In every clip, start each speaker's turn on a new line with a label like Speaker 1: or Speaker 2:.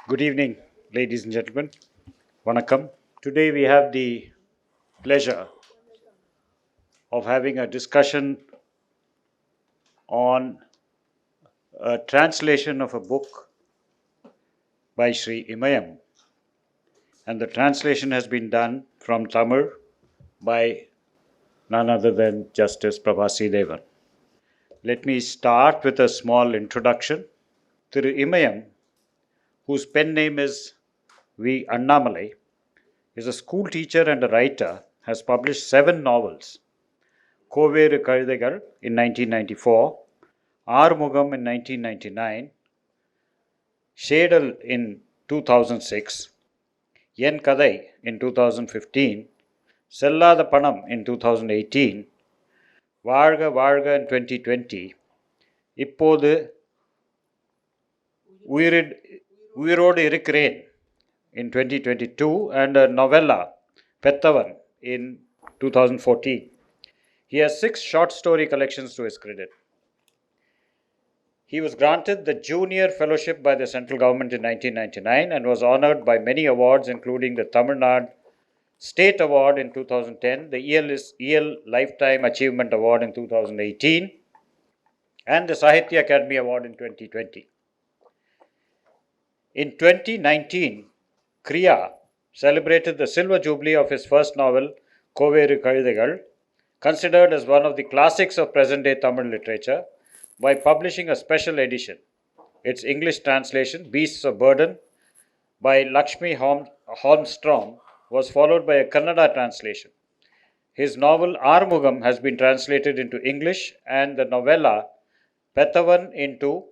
Speaker 1: Good evening, ladies and gentlemen. Vanakkam. Today we have the pleasure of having a discussion on a translation of a book by Sri Imayam. And the translation has been done from Tamil by none other than Justice Prabhasi Devan. Let me start with a small introduction. Thiru Imayam, whose pen name is V. Annamalai, is a school teacher and a writer, has published 7 novels. Koveru Kazhaigal in 1994, Armugam in 1999, Shedal in 2006, Yen Kadai in 2015, Sellada Panam in 2018, Varga Varga in 2020, Ippodu Uirodu Irikren in 2022, and a novella, Pettavan, in 2014. He has 6 short story collections to his credit. He was granted the Junior Fellowship by the central government in 1999 and was honored by many awards, including the Tamil Nadu State Award in 2010, the EL Lifetime Achievement Award in 2018, and the Sahitya Academy Award in 2020. In 2019, Kriya celebrated the silver jubilee of his first novel, Koveru Kazhaigal, considered as one of the classics of present-day Tamil literature, by publishing a special edition. Its English translation, Beasts of Burden, by Lakshmi Holmstrom, was followed by a Kannada translation. His novel Armugam has been translated into English and the novella Pethavan into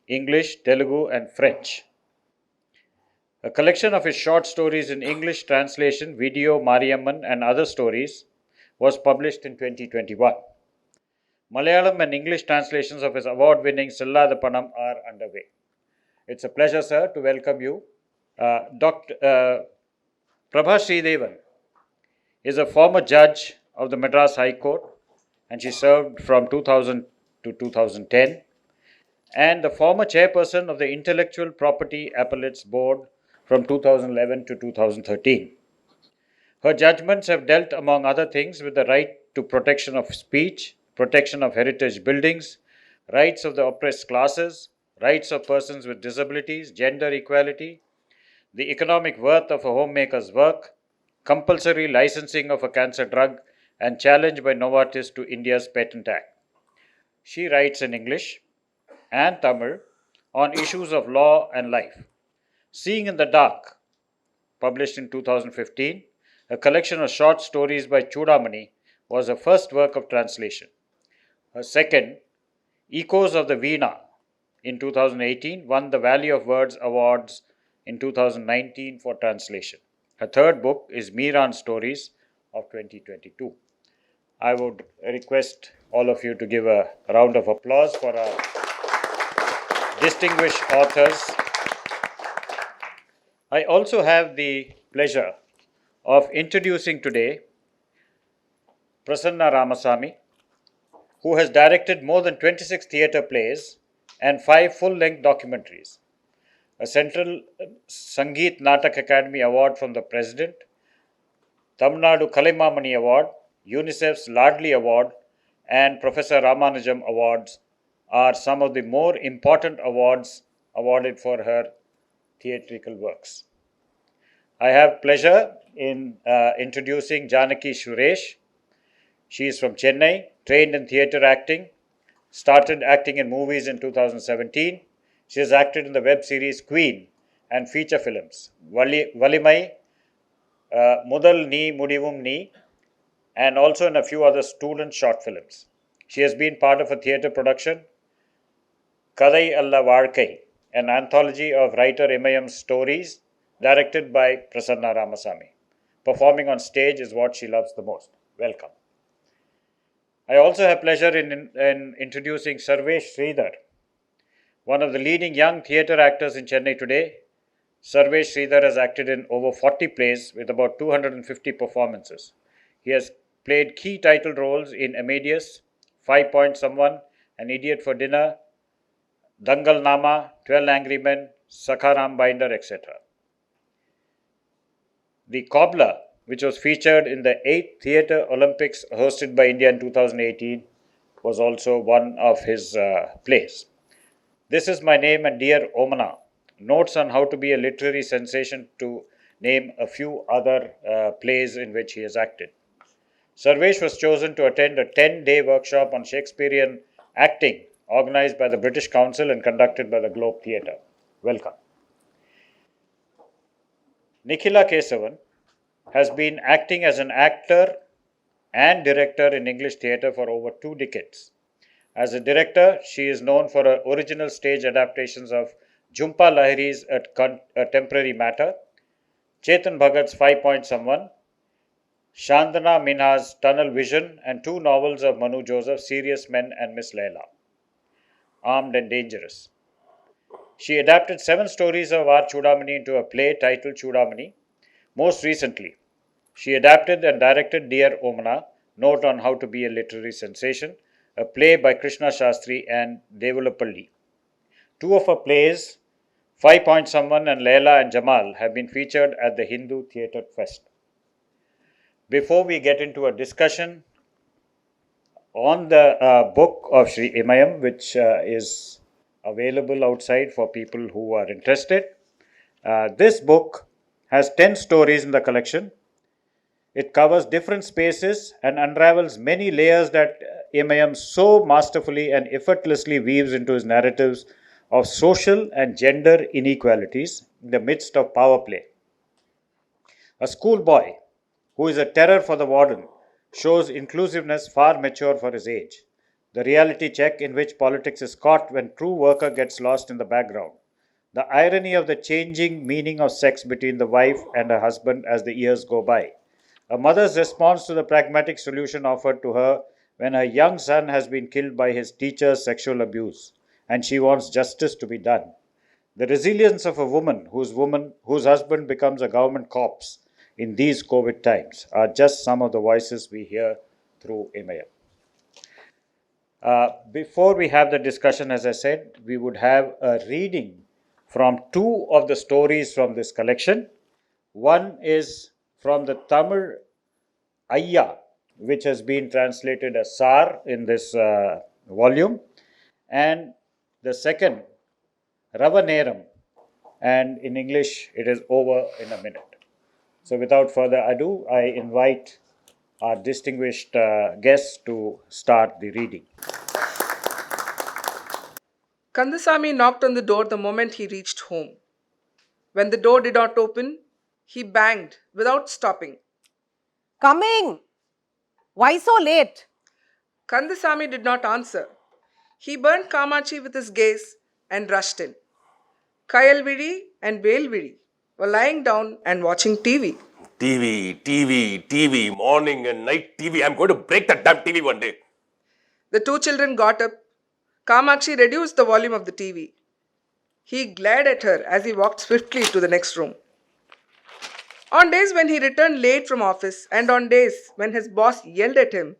Speaker 1: English, Telugu, and French. A collection of his short stories in English translation, Video, Mariamman, and Other Stories was published in 2021. Malayalam and English translations of his award-winning Sellada Panam are underway. It's a pleasure, sir, to welcome you. Dr. Prabhasi Devan is a former judge of the Madras High Court, and she served from 2000 to 2010, and the former chairperson of the Intellectual Property Appellates Board from 2011 to 2013. Her judgments have dealt, among other things, with the right to protection of speech, protection of heritage buildings, rights of the oppressed classes, rights of persons with disabilities, gender equality, the economic worth of a homemaker's work, compulsory licensing of a cancer drug, and challenge by Novartis to India's Patent Act. She writes in English and Tamil on issues of law and life. Seeing in the Dark, published in 2015, a collection of short stories by Chudamani, was her first work of translation. Her second, Echoes of the Veena, in 2018, won the Valley of Words Awards in 2019 for translation. Her third book is Miran Stories of 2022. I would request all of you to give a round of applause for our distinguished authors. I also have the pleasure of introducing today Prasanna Ramasamy, who has directed more than 26 theatre plays and 5 full-length documentaries, a Central Sangeet Natak Academy Award from the President, Tamil Nadu Kalaimamani Award, UNICEF's Ladli Award, and Professor Ramanujam Awards are some of the more important awards awarded for her theatrical works. I have pleasure in introducing Janaki Suresh. She is from Chennai, trained in theatre acting, started acting in movies in 2017. She has acted in the web series Queen and feature films Valimai, Mudal Ni Mudivum Ni, and also in a few other student short films. She has been part of a theatre production, Kadai Alla Varkai, an anthology of writer Imayam's stories, directed by Prasanna Ramasamy. Performing on stage is what she loves the most. Welcome. I also have pleasure in introducing Sarvesh Sridhar, one of the leading young theatre actors in Chennai today. Sarvesh Sridhar has acted in over 40 plays with about 250 performances. He has played key title roles in Amadeus, 5 Point Someone, An Idiot for Dinner, Dangal Nama, 12 Angry Men, Sakharam Binder, etc. The Cobbler, which was featured in the 8th Theatre Olympics hosted by India in 2018, was also one of his plays. This Is My Name and Dear Omana, notes on how to be a literary sensation, to name a few other plays in which he has acted. Sarvesh was chosen to attend a 10-day workshop on Shakespearean acting organized by the British Council and conducted by the Globe Theatre. Welcome. Nikhila Kesavan has been acting as an actor and director in English theatre for over 2 decades. As a director, she is known for her original stage adaptations of Jhumpa Lahiri's A Temporary Matter, Chetan Bhagat's 5-Point Someone, Shandana Minha's Tunnel Vision, and 2 novels of Manu Joseph's Serious Men and Miss Laila, Armed and Dangerous. She adapted 7 stories of R. Chudamani into a play titled Chudamani. Most recently, she adapted and directed Dear Omana, Note on How to Be a Literary Sensation, a play by Krishna Shastri and Devulapalli. 2 of her plays, 5-Point Someone and Laila and Jamal, have been featured at the Hindu Theatre Fest. Before we get into a discussion on the book of Sri Imayam, which is available outside for people who are interested, this book has 10 stories in the collection. It covers different spaces and unravels many layers that Imayam so masterfully and effortlessly weaves into his narratives of social and gender inequalities in the midst of power play. A schoolboy who is a terror for the warden shows inclusiveness far mature for his age. The reality check in which politics is caught when true worker gets lost in the background. The irony of the changing meaning of sex between the wife and her husband as the years go by. A mother's response to the pragmatic solution offered to her when her young son has been killed by his teacher's sexual abuse and she wants justice to be done. The resilience of a woman whose husband becomes a government corpse in these COVID times are just some of the voices we hear through Imayam. Before we have the discussion, as I said, we would have a reading from 2 of the stories from this collection. One is from the Tamil Ayya, which has been translated as Sar in this volume, and the second, Ravaneram, and in English it is Over in a Minute. So without further ado, I invite our distinguished guests to start the reading.
Speaker 2: Kandasamy knocked on the door the moment he reached home. When the door did not open, he banged without stopping.
Speaker 3: Coming! Why so late?
Speaker 2: Kandasamy did not answer. He burnt Kamachi with his gaze and rushed in. Kayalvidi and Velvidi were lying down and watching TV.
Speaker 4: TV, morning and night TV. I'm going to break that damn TV one day.
Speaker 2: The 2 children got up. Kamakshi reduced the volume of the TV. He glared at her as he walked swiftly to the next room. On days when he returned late from office and on days when his boss yelled at him,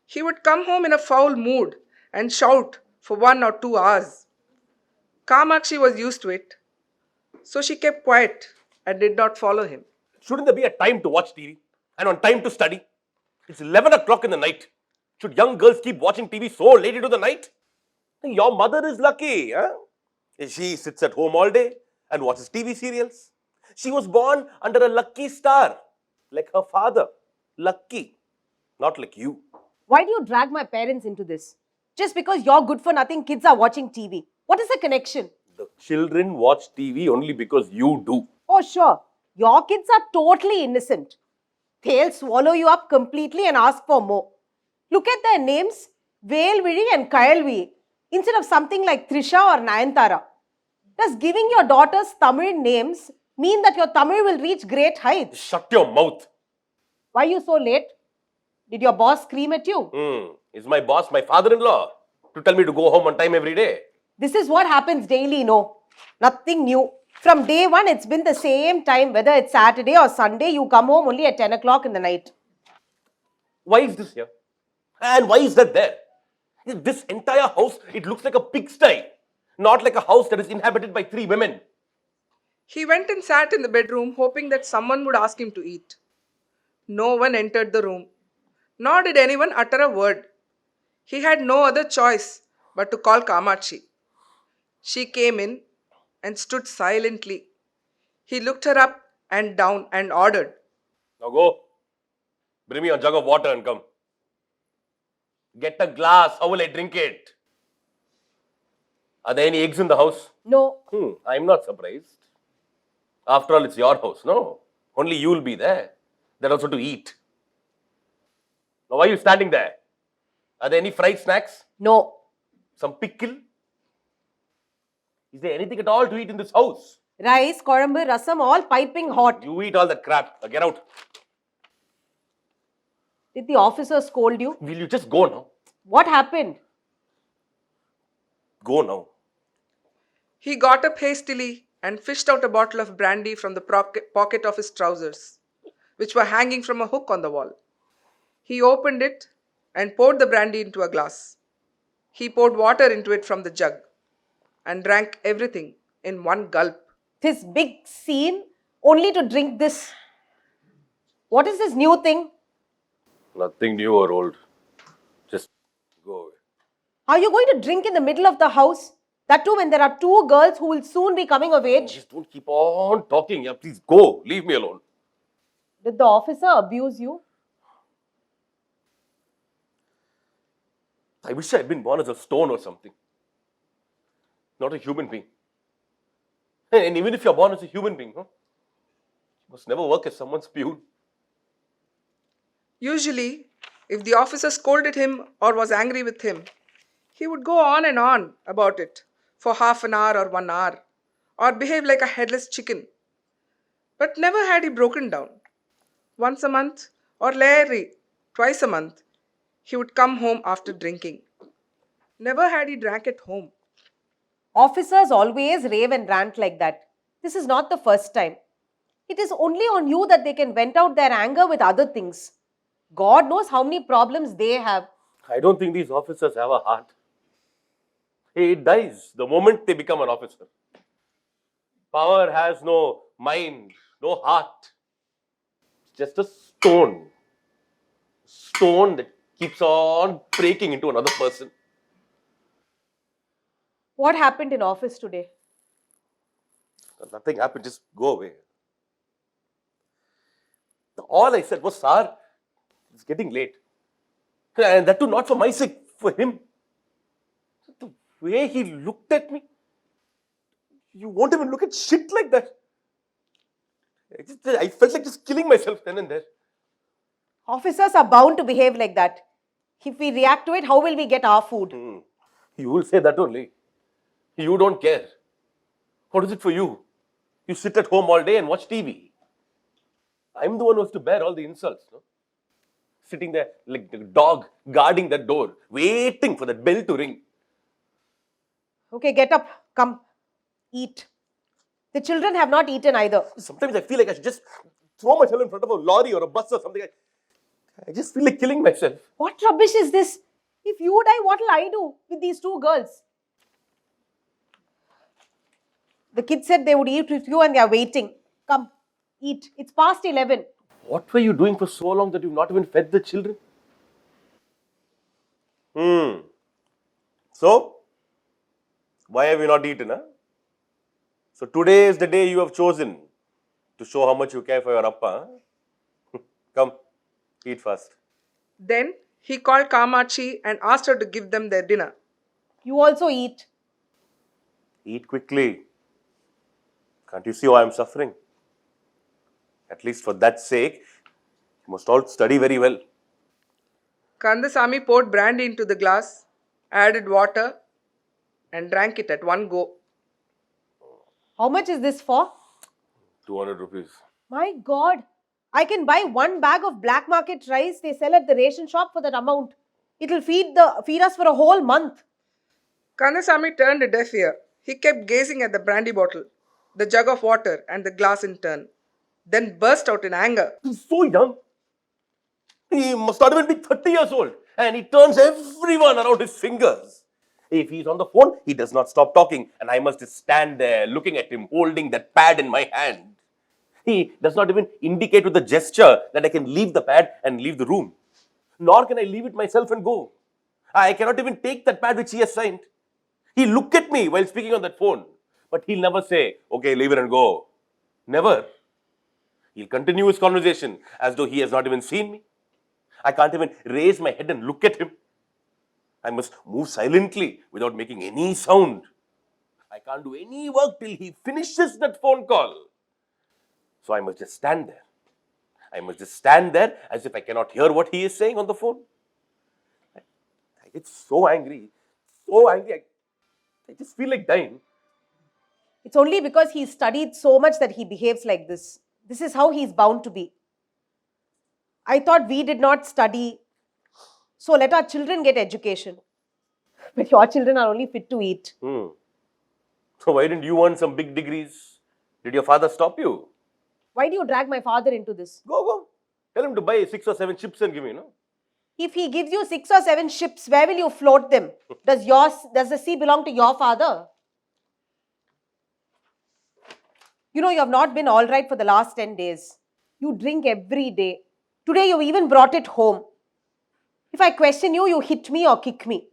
Speaker 2: he would come home in a foul mood and shout for 1 or 2 hours. Kamakshi was used to it, so she kept quiet and did not follow him.
Speaker 4: Shouldn't there be a time to watch TV and on time to study? It's 11 o'clock in the night. Should young girls keep watching TV so late into the night? Your mother is lucky, huh? She sits at home all day and watches TV serials. She was born under a lucky star, like her father. Lucky, not like you.
Speaker 3: Why do you drag my parents into this? Just because you're good for nothing, kids are watching TV. What is the connection?
Speaker 4: The children watch TV only because you do.
Speaker 3: Oh, sure. Your kids are totally innocent. They'll swallow you up completely and ask for more. Look at their names, Velvidi and Kayalvi, instead of something like Trisha or Nayantara. Does giving your daughters Tamil names mean that your Tamil will reach great heights?
Speaker 4: Shut your mouth.
Speaker 3: Why are you so late? Did your boss scream at you?
Speaker 4: Is my boss my father-in-law to tell me to go home on time every day?
Speaker 3: This is what happens daily, no? Nothing new. From day one, it's been the same time, whether it's Saturday or Sunday, you come home only at 10 o'clock in the night.
Speaker 4: Why is this here? And why is that there? This entire house, it looks like a pigsty, not like a house that is inhabited by 3 women.
Speaker 2: He went and sat in the bedroom, hoping that someone would ask him to eat. No one entered the room, nor did anyone utter a word. He had no other choice but to call Kamachi. She came in and stood silently. He looked her up and down and ordered.
Speaker 4: Now go. Bring me a jug of water and come. Get a glass. How will I drink it? Are there any eggs in the house?
Speaker 3: No.
Speaker 4: I'm not surprised. After all, it's your house, no? Only you'll be there. That also to eat. Now, why are you standing there? Are there any fried snacks?
Speaker 3: No.
Speaker 4: Some pickle? Is there anything at all to eat in this house?
Speaker 3: Rice, korambu, rasam, all piping hot.
Speaker 4: You eat all that crap. Now get out.
Speaker 3: Did the officer scold you?
Speaker 4: Will you just go now?
Speaker 3: What happened?
Speaker 4: Go now.
Speaker 2: He got up hastily and fished out a bottle of brandy from the pocket of his trousers, which were hanging from a hook on the wall. He opened it and poured the brandy into a glass. He poured water into it from the jug and drank everything in one gulp.
Speaker 3: This big scene only to drink this. What is this new thing?
Speaker 4: Nothing new or old. Just go away.
Speaker 3: Are you going to drink in the middle of the house? That too when there are two girls who will soon be coming of age.
Speaker 4: Just don't keep on talking. Yeah, please go. Leave me alone.
Speaker 3: Did the officer abuse you?
Speaker 4: I wish I had been born as a stone or something. Not a human being. And even if you're born as a human being, you must never work as someone's peon.
Speaker 2: Usually, if the officer scolded him or was angry with him, he would go on and on about it for half an hour or 1 hour, or behave like a headless chicken. But never had he broken down. Once a month, or rarely twice a month, he would come home after drinking. Never had he drank at home.
Speaker 3: Officers always rave and rant like that. This is not the first time. It is only on you that they can vent out their anger with other things. God knows how many problems they have.
Speaker 4: I don't think these officers have a heart. It dies the moment they become an officer. Power has no mind, no heart. It's just a stone. Stone that keeps on breaking into another person.
Speaker 3: What happened in office today?
Speaker 4: Nothing happened, just go away. All I said was, Sir, it's getting late. And that too not for my sake, for him. The way he looked at me, you won't even look at shit like that. I felt like just killing myself then and there.
Speaker 3: Officers are bound to behave like that. If we react to it, how will we get our food?
Speaker 4: You will say that only. You don't care. What is it for you? You sit at home all day and watch TV. I'm the one who has to bear all the insults. No? Sitting there like a dog guarding that door, waiting for that bell to ring.
Speaker 3: Okay, get up. Come. Eat. The children have not eaten either.
Speaker 4: Sometimes I feel like I should just throw myself in front of a lorry or a bus or something. I just feel like killing myself.
Speaker 3: What rubbish is this? If you die, what will I do with these two girls? The kids said they would eat with you and they are waiting. Come, eat. It's past 11.
Speaker 4: What were you doing for so long that you've not even fed the children? So, why have you not eaten? So today is the day you have chosen to show how much you care for your appa. Come, eat fast.
Speaker 2: Then he called Kamachi and asked her to give them their dinner.
Speaker 3: You also eat.
Speaker 4: Eat quickly. Can't you see how I am suffering? At least for that sake, you must all study very well.
Speaker 2: Kandasamy poured brandy into the glass, added water, and drank it at one go.
Speaker 3: How much is this for?
Speaker 4: 200 rupees.
Speaker 3: My God. I can buy one bag of black market rice they sell at the ration shop for that amount. It'll feed us for a whole month.
Speaker 2: Kandasamy turned a deaf ear. He kept gazing at the brandy bottle, the jug of water, and the glass in turn, then burst out in anger.
Speaker 4: He's so young. He must not even be 30 years old. And he turns everyone around his fingers. If he's on the phone, he does not stop talking, and I must just stand there looking at him, holding that pad in my hand. He does not even indicate with a gesture that I can leave the pad and leave the room. Nor can I leave it myself and go. I cannot even take that pad which he has signed. He'll look at me while speaking on that phone, but he'll never say, okay, leave it and go. Never. He'll continue his conversation as though he has not even seen me. I can't even raise my head and look at him. I must move silently without making any sound. I can't do any work till he finishes that phone call. So I must just stand there. I must just stand there as if I cannot hear what he is saying on the phone. I get so angry. I just feel like dying.
Speaker 3: It's only because he's studied so much that he behaves like this. This is how he's bound to be. I thought we did not study, so let our children get education. But your children are only fit to eat.
Speaker 4: So why didn't you earn some big degrees? Did your father stop you?
Speaker 3: Why do you drag my father into this?
Speaker 4: Go. Tell him to buy 6 or 7 ships and give me, no?
Speaker 3: If he gives you 6 or 7 ships, where will you float them? Does the sea belong to your father? You know, you have not been all right for the last 10 days. You drink every day. Today you even brought it home. If I question you, you hit me or kick me.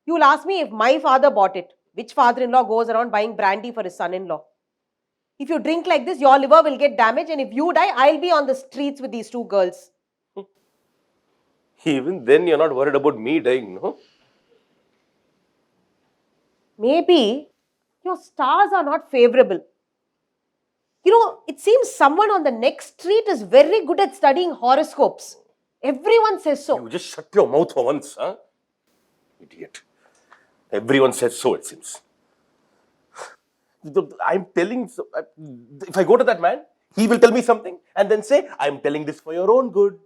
Speaker 3: You will ask me if my father bought it. Which father-in-law goes around buying brandy for his son-in-law? If you drink like this, your liver will get damaged, and if you die, I'll be on the streets with these 2 girls.
Speaker 4: Even then, you're not worried about me dying, no?
Speaker 3: Maybe your stars are not favorable. You know, it seems someone on the next street is very good at studying horoscopes. Everyone says so.
Speaker 4: You just shut your mouth for once, huh? Idiot. Everyone says so, it seems. I'm telling, if I go to that man, he will tell me something and then say, I'm telling this for your own good.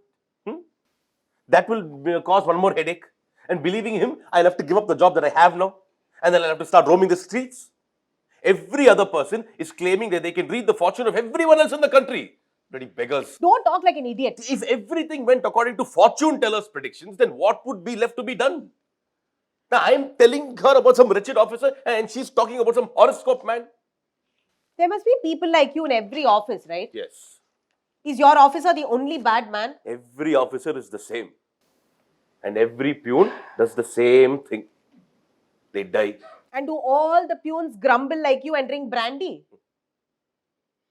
Speaker 4: That will cause one more headache. And believing him, I'll have to give up the job that I have now. And then I'll have to start roaming the streets. Every other person is claiming that they can read the fortune of everyone else in the country. Bloody beggars.
Speaker 3: Don't talk like an idiot.
Speaker 4: If everything went according to fortune tellers' predictions, then what would be left to be done? Now, I'm telling her about some wretched officer and she's talking about some horoscope man.
Speaker 3: There must be people like you in every office, right?
Speaker 4: Yes.
Speaker 3: Is your officer the only bad man?
Speaker 4: Every officer is the same. And every peon does the same thing. They die.
Speaker 3: And do all the peons grumble like you and drink brandy?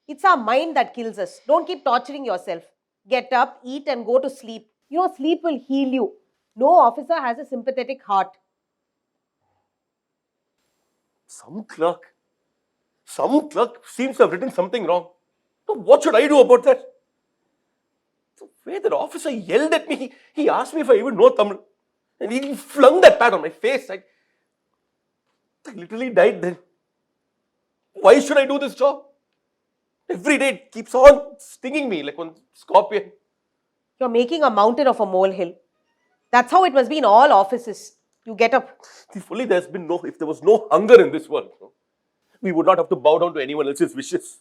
Speaker 3: It's our mind that kills us. Don't keep torturing yourself. Get up, eat and go to sleep. You know, sleep will heal you. No officer has a sympathetic heart.
Speaker 4: Some clerk seems to have written something wrong. So what should I do about that? The way that officer yelled at me, he asked me if I even know Tamil. And he flung that pad on my face. I literally died then. Why should I do this job? Every day it keeps on stinging me like one scorpion.
Speaker 3: You're making a mountain of a molehill. That's how it must be in all offices. You get up.
Speaker 4: If only if there was no hunger in this world, we would not have to bow down to anyone else's wishes.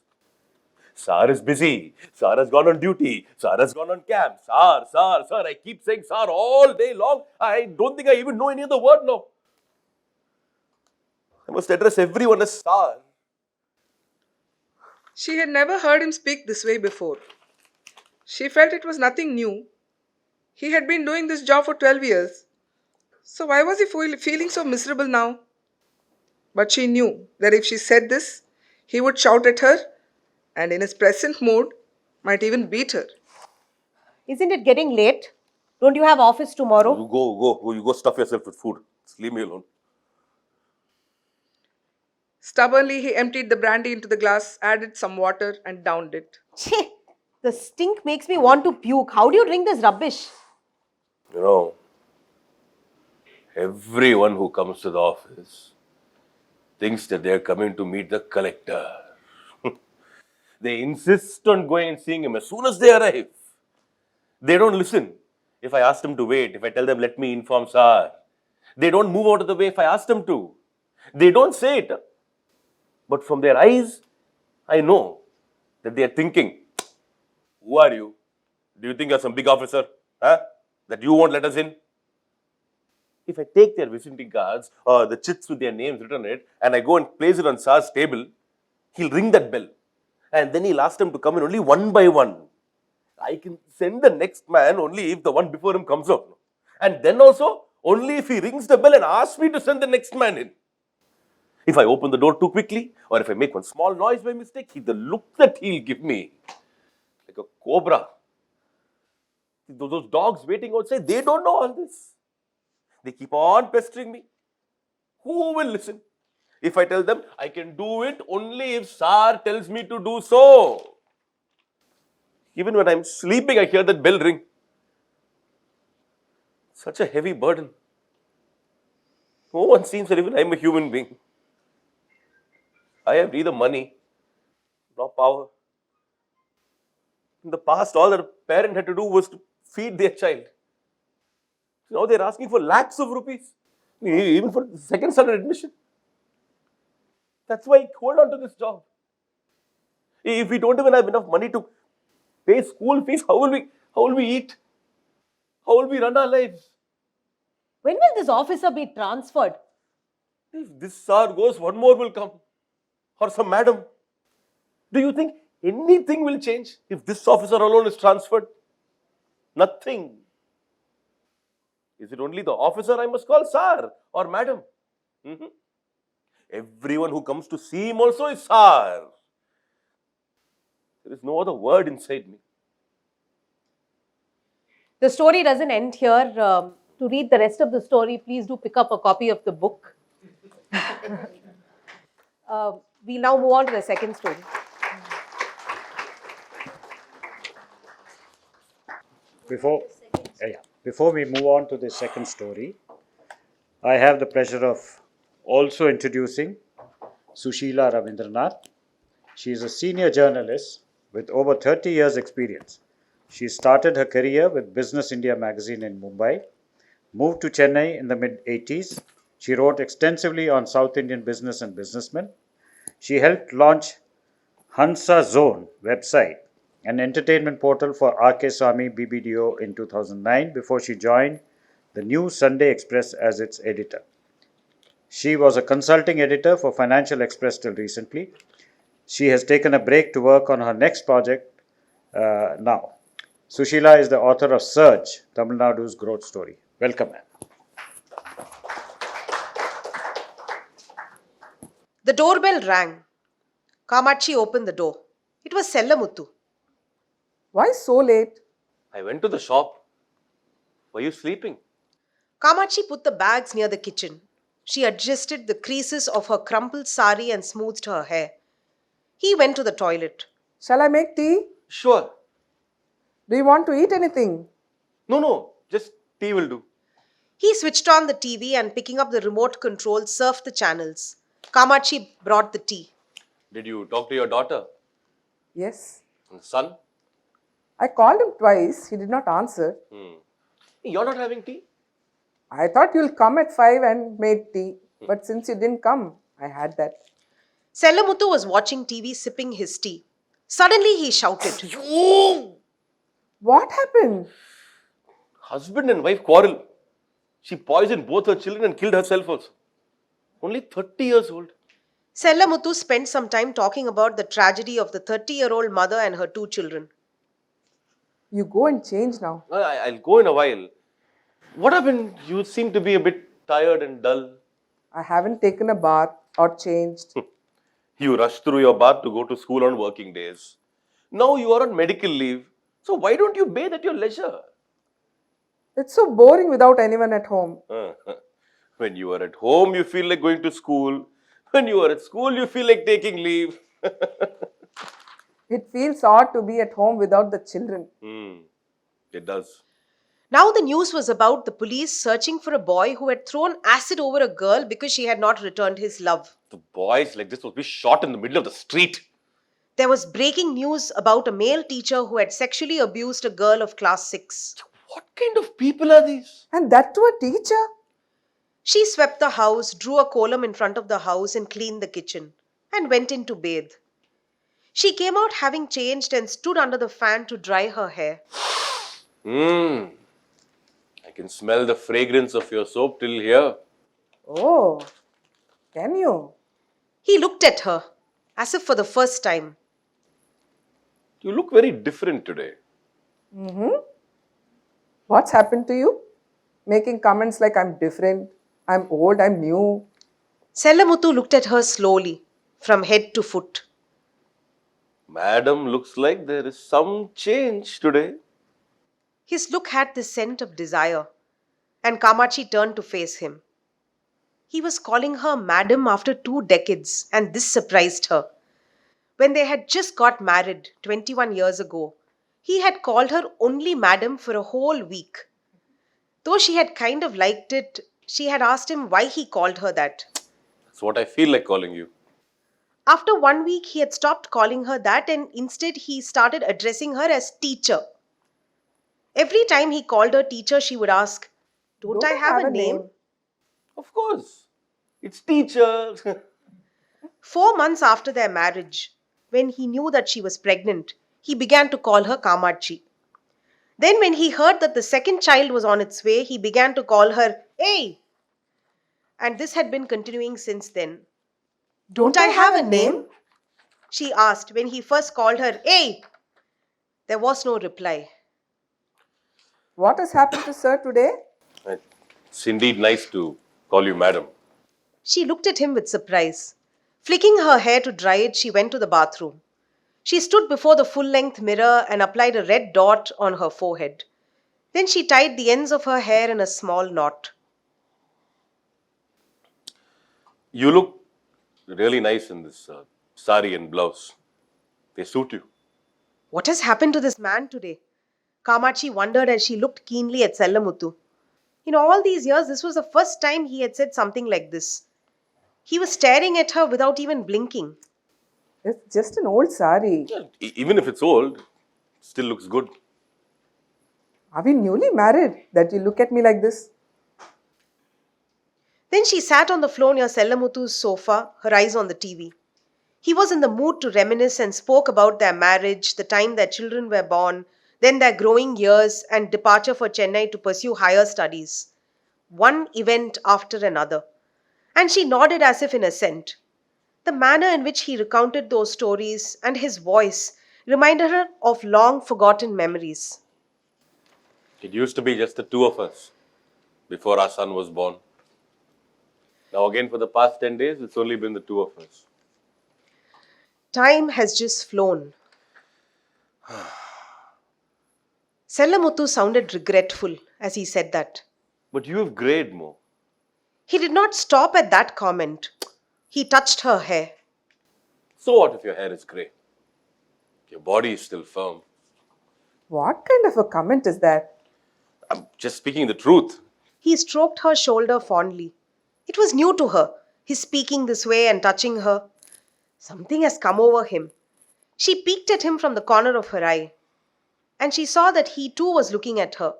Speaker 4: Sir is busy. Sir has gone on duty. Sir has gone on camp. Sir. I keep saying sir all day long. I don't think I even know any other word now. I must address everyone as sir.
Speaker 2: She had never heard him speak this way before. She felt it was nothing new. He had been doing this job for 12 years. So why was he feeling so miserable now? But she knew that if she said this, he would shout at her and in his present mood might even beat her.
Speaker 3: Isn't it getting late? Don't you have office tomorrow?
Speaker 4: You go stuff yourself with food. Just leave me alone.
Speaker 2: Stubbornly, he emptied the brandy into the glass, added some water and downed it.
Speaker 3: Cheh, the stink makes me want to puke. How do you drink this rubbish?
Speaker 4: You know, everyone who comes to the office thinks that they are coming to meet the collector. They insist on going and seeing him as soon as they arrive. They don't listen if I ask them to wait, if I tell them, let me inform sir. They don't move out of the way if I ask them to. They don't say it. But from their eyes, I know that they are thinking, who are you? Do you think you're some big officer? Huh? That you won't let us in? If I take their visiting cards or the chits with their names written on it and I go and place it on Sar's table, he'll ring that bell. And then he'll ask them to come in only one by one. I can send the next man only if the one before him comes out. And then also only if he rings the bell and asks me to send the next man in. If I open the door too quickly or if I make one small noise by mistake, the look that he'll give me, like a cobra. Those dogs waiting outside, they don't know all this. They keep on pestering me. Who will listen? If I tell them I can do it only if Sar tells me to do so. Even when I'm sleeping, I hear that bell ring. Such a heavy burden. No one seems that even I'm a human being. I have neither money nor power. In the past, all that a parent had to do was to feed their child. Now they're asking for lakhs of rupees, even for second standard admission. That's why I hold on to this job. If we don't even have enough money to pay school fees, how will we eat? How will we run our lives?
Speaker 3: When will this officer be transferred?
Speaker 4: If this Sar goes, one more will come. Or some madam. Do you think anything will change if this officer alone is transferred? Nothing. Is it only the officer I must call Sar or madam? Everyone who comes to see him also is Sar. There is no other word inside me.
Speaker 3: The story doesn't end here. To read the rest of the story, please do pick up a copy of the book. We now move on to the second story.
Speaker 1: Before we move on to the second story, I have the pleasure of also introducing Susheela Rabindranath. She is a senior journalist with over 30 years' experience. She started her career with Business India magazine in Mumbai, moved to Chennai in the mid-80s. She wrote extensively on South Indian business and businessmen. She helped launch Hansa Zone website, an entertainment portal for R.K. Swamy BBDO in 2009 before she joined the New Sunday Express as its editor. She was a consulting editor for Financial Express till recently. She has taken a break to work on her next project now. Susheela is the author of Surge, Tamil Nadu's growth story. Welcome, ma'am.
Speaker 5: The doorbell rang. Kamachi opened the door. It was Sellamuthu.
Speaker 2: Why so late?
Speaker 4: I went to the shop. Were you sleeping?
Speaker 5: Kamachi put the bags near the kitchen. She adjusted the creases of her crumpled sari and smoothed her hair. He went to the toilet.
Speaker 2: Shall I make tea?
Speaker 4: Sure.
Speaker 2: Do you want to eat anything?
Speaker 4: No, just tea will do.
Speaker 5: He switched on the TV and picking up the remote control surfed the channels. Kamachi brought the tea.
Speaker 4: Did you talk to your daughter
Speaker 2: Yes.
Speaker 4: and son?
Speaker 2: I called him twice. He did not answer.
Speaker 4: You're not having tea?
Speaker 2: I thought you'll come at 5 and made tea. But since you didn't come, I had that.
Speaker 5: Sellamuthu was watching TV sipping his tea. Suddenly he shouted.
Speaker 2: What happened?
Speaker 4: Husband and wife quarrel. She poisoned both her children and killed herself also. Only 30 years old.
Speaker 5: Sellamuthu spent some time talking about the tragedy of the 30-year-old mother and her two children.
Speaker 2: You go and change now.
Speaker 4: I'll go in a while. What happened? You seem to be a bit tired and dull.
Speaker 2: I haven't taken a bath or changed.
Speaker 4: You rush through your bath to go to school on working days. Now you are on medical leave. So why don't you bathe at your leisure?
Speaker 2: It's so boring without anyone at home.
Speaker 4: When you are at home, you feel like going to school. When you are at school, you feel like taking leave.
Speaker 2: It feels odd to be at home without the children.
Speaker 4: It does.
Speaker 5: Now the news was about the police searching for a boy who had thrown acid over a girl because she had not returned his love.
Speaker 4: The boys like this will be shot in the middle of the street.
Speaker 5: There was breaking news about a male teacher who had sexually abused a girl of class 6.
Speaker 4: What kind of people are these?
Speaker 2: And that to a teacher?
Speaker 5: She swept the house, drew a column in front of the house and cleaned the kitchen, and went in to bathe. She came out having changed and stood under the fan to dry her hair.
Speaker 4: I can smell the fragrance of your soap till here.
Speaker 2: Oh, can you?
Speaker 5: He looked at her, as if for the first time.
Speaker 4: You look very different today.
Speaker 2: What's happened to you? Making comments like I'm different, I'm old, I'm new.
Speaker 5: Sellamuthu looked at her slowly, from head to foot.
Speaker 4: Madam, looks like there is some change today.
Speaker 5: His look had the scent of desire, and Kamachi turned to face him. He was calling her madam after 2 decades, and this surprised her. When they had just got married 21 years ago, he had called her only madam for a whole week. Though she had kind of liked it, she had asked him why he called her that.
Speaker 4: That's what I feel like calling you.
Speaker 5: After 1 week, he had stopped calling her that and instead he started addressing her as teacher. Every time he called her teacher, she would ask, Don't I have a name?
Speaker 4: Of course. It's teacher.
Speaker 5: 4 months after their marriage, when he knew that she was pregnant, he began to call her Kamachi. Then, when he heard that the second child was on its way, he began to call her Hey! And this had been continuing since then. Don't I have a name? She asked when he first called her Hey! There was no reply.
Speaker 2: What has happened to sir today?
Speaker 4: It's indeed nice to call you madam.
Speaker 5: She looked at him with surprise. Flicking her hair to dry it, she went to the bathroom. She stood before the full-length mirror and applied a red dot on her forehead. Then she tied the ends of her hair in a small knot.
Speaker 4: You look really nice in this sari and blouse. They suit you.
Speaker 5: What has happened to this man today? Kamachi wondered as she looked keenly at Sellamuthu. In all these years, this was the first time he had said something like this. He was staring at her without even blinking.
Speaker 2: It's just an old sari.
Speaker 4: Even if it's old, still looks good.
Speaker 2: Are we newly married that you look at me like this?
Speaker 5: Then she sat on the floor near Sellamuthu's sofa, her eyes on the TV. He was in the mood to reminisce and spoke about their marriage, the time their children were born, then their growing years and departure for Chennai to pursue higher studies. One event after another. And she nodded as if in assent. The manner in which he recounted those stories and his voice reminded her of long forgotten memories.
Speaker 4: It used to be just the two of us before our son was born. Now again, for the past 10 days, it's only been the two of us.
Speaker 5: Time has just flown. Sellamuthu sounded regretful as he said that.
Speaker 4: But you have grayed more.
Speaker 5: He did not stop at that comment. He touched her hair.
Speaker 4: So what if your hair is grey? Your body is still firm.
Speaker 2: What kind of a comment is that?
Speaker 4: I'm just speaking the truth.
Speaker 5: He stroked her shoulder fondly. It was new to her, his speaking this way and touching her. Something has come over him. She peeked at him from the corner of her eye, and she saw that he too was looking at her.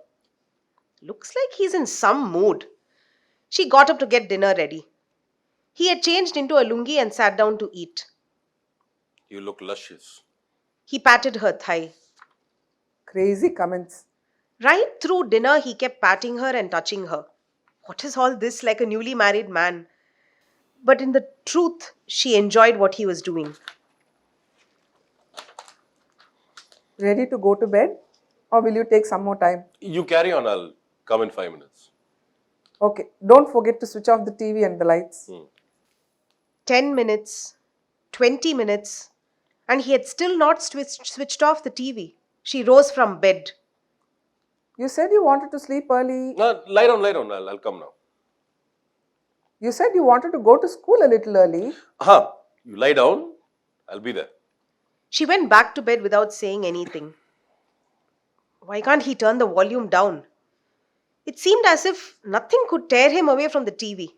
Speaker 5: Looks like he's in some mood. She got up to get dinner ready. He had changed into a lungi and sat down to eat.
Speaker 4: You look luscious.
Speaker 5: He patted her thigh.
Speaker 2: Crazy comments.
Speaker 5: Right through dinner, he kept patting her and touching her. What is all this like a newly married man? But in the truth, she enjoyed what he was doing.
Speaker 2: Ready to go to bed? Or will you take some more time?
Speaker 4: You carry on, I'll come in 5 minutes.
Speaker 2: Okay, don't forget to switch off the TV and the lights.
Speaker 5: 10 minutes, 20 minutes, and he had still not switched off the TV. She rose from bed.
Speaker 2: You said you wanted to sleep early.
Speaker 4: No, lie down, I'll come now.
Speaker 2: You said you wanted to go to school a little early.
Speaker 4: You lie down, I'll be there.
Speaker 5: She went back to bed without saying anything. Why can't he turn the volume down? It seemed as if nothing could tear him away from the TV.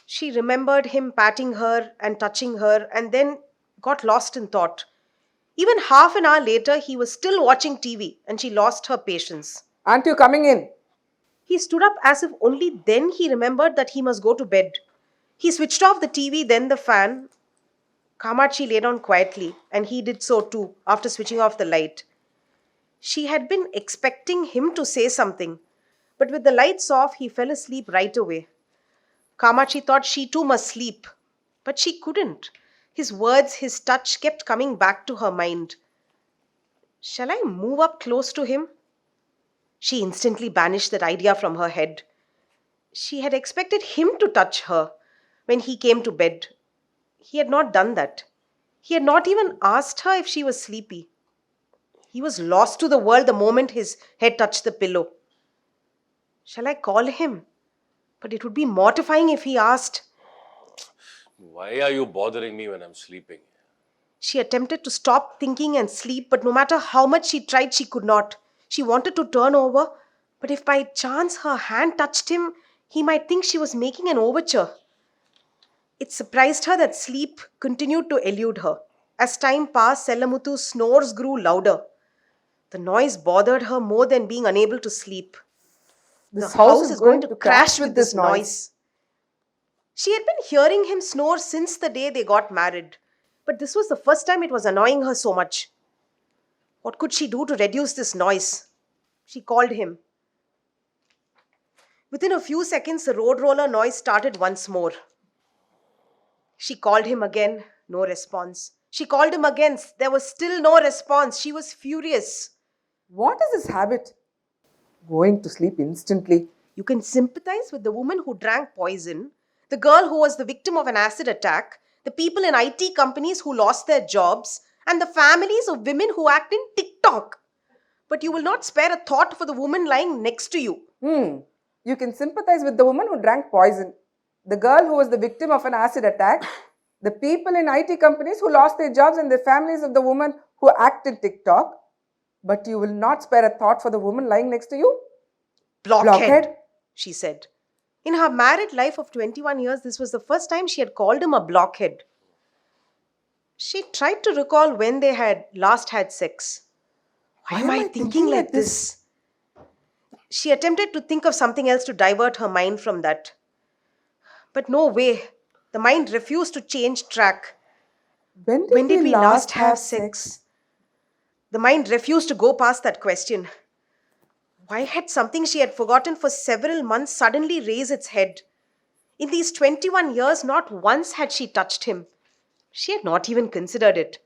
Speaker 5: She remembered him patting her and touching her and then got lost in thought. Even half an hour later, he was still watching TV and she lost her patience.
Speaker 2: Aren't you coming in?
Speaker 5: He stood up as if only then he remembered that he must go to bed. He switched off the TV, then the fan. Kamachi lay down quietly and he did so too after switching off the light. She had been expecting him to say something, but with the lights off, he fell asleep right away. Kamachi thought she too must sleep, but she couldn't. His words, his touch kept coming back to her mind. Shall I move up close to him? She instantly banished that idea from her head. She had expected him to touch her when he came to bed. He had not done that. He had not even asked her if she was sleepy. He was lost to the world the moment his head touched the pillow. Shall I call him? But it would be mortifying if he asked.
Speaker 4: Why are you bothering me when I'm sleeping?
Speaker 5: She attempted to stop thinking and sleep, but no matter how much she tried, she could not. She wanted to turn over, but if by chance her hand touched him, he might think she was making an overture. It surprised her that sleep continued to elude her. As time passed, Sellamuthu's snores grew louder. The noise bothered her more than being unable to sleep.
Speaker 2: This
Speaker 5: The
Speaker 2: house is going to crash with this noise.
Speaker 5: She had been hearing him snore since the day they got married, but this was the first time it was annoying her so much. What could she do to reduce this noise? She called him. Within a few seconds, the road roller noise started once more. She called him again, no response. She called him again, there was still no response. She was furious.
Speaker 2: What is this habit? Going to sleep instantly.
Speaker 5: You can sympathize with the woman who drank poison, the girl who was the victim of an acid attack, the people in IT companies who lost their jobs, and the families of women who act in TikTok. But you will not spare a thought for the woman lying next to you.
Speaker 2: You can sympathize with the woman who drank poison, the girl who was the victim of an acid attack, the people in IT companies who lost their jobs, and the families of the woman who acted TikTok. But you will not spare a thought for the woman lying next to you?
Speaker 5: Blockhead, she said. In her married life of 21 years, this was the first time she had called him a blockhead. She tried to recall when they had last had sex. Why am I thinking like this? She attempted to think of something else to divert her mind from that. But no way. The mind refused to change track. When did we last have sex? The mind refused to go past that question. Why had something she had forgotten for several months suddenly raised its head? In these 21 years, not once had she touched him. She had not even considered it.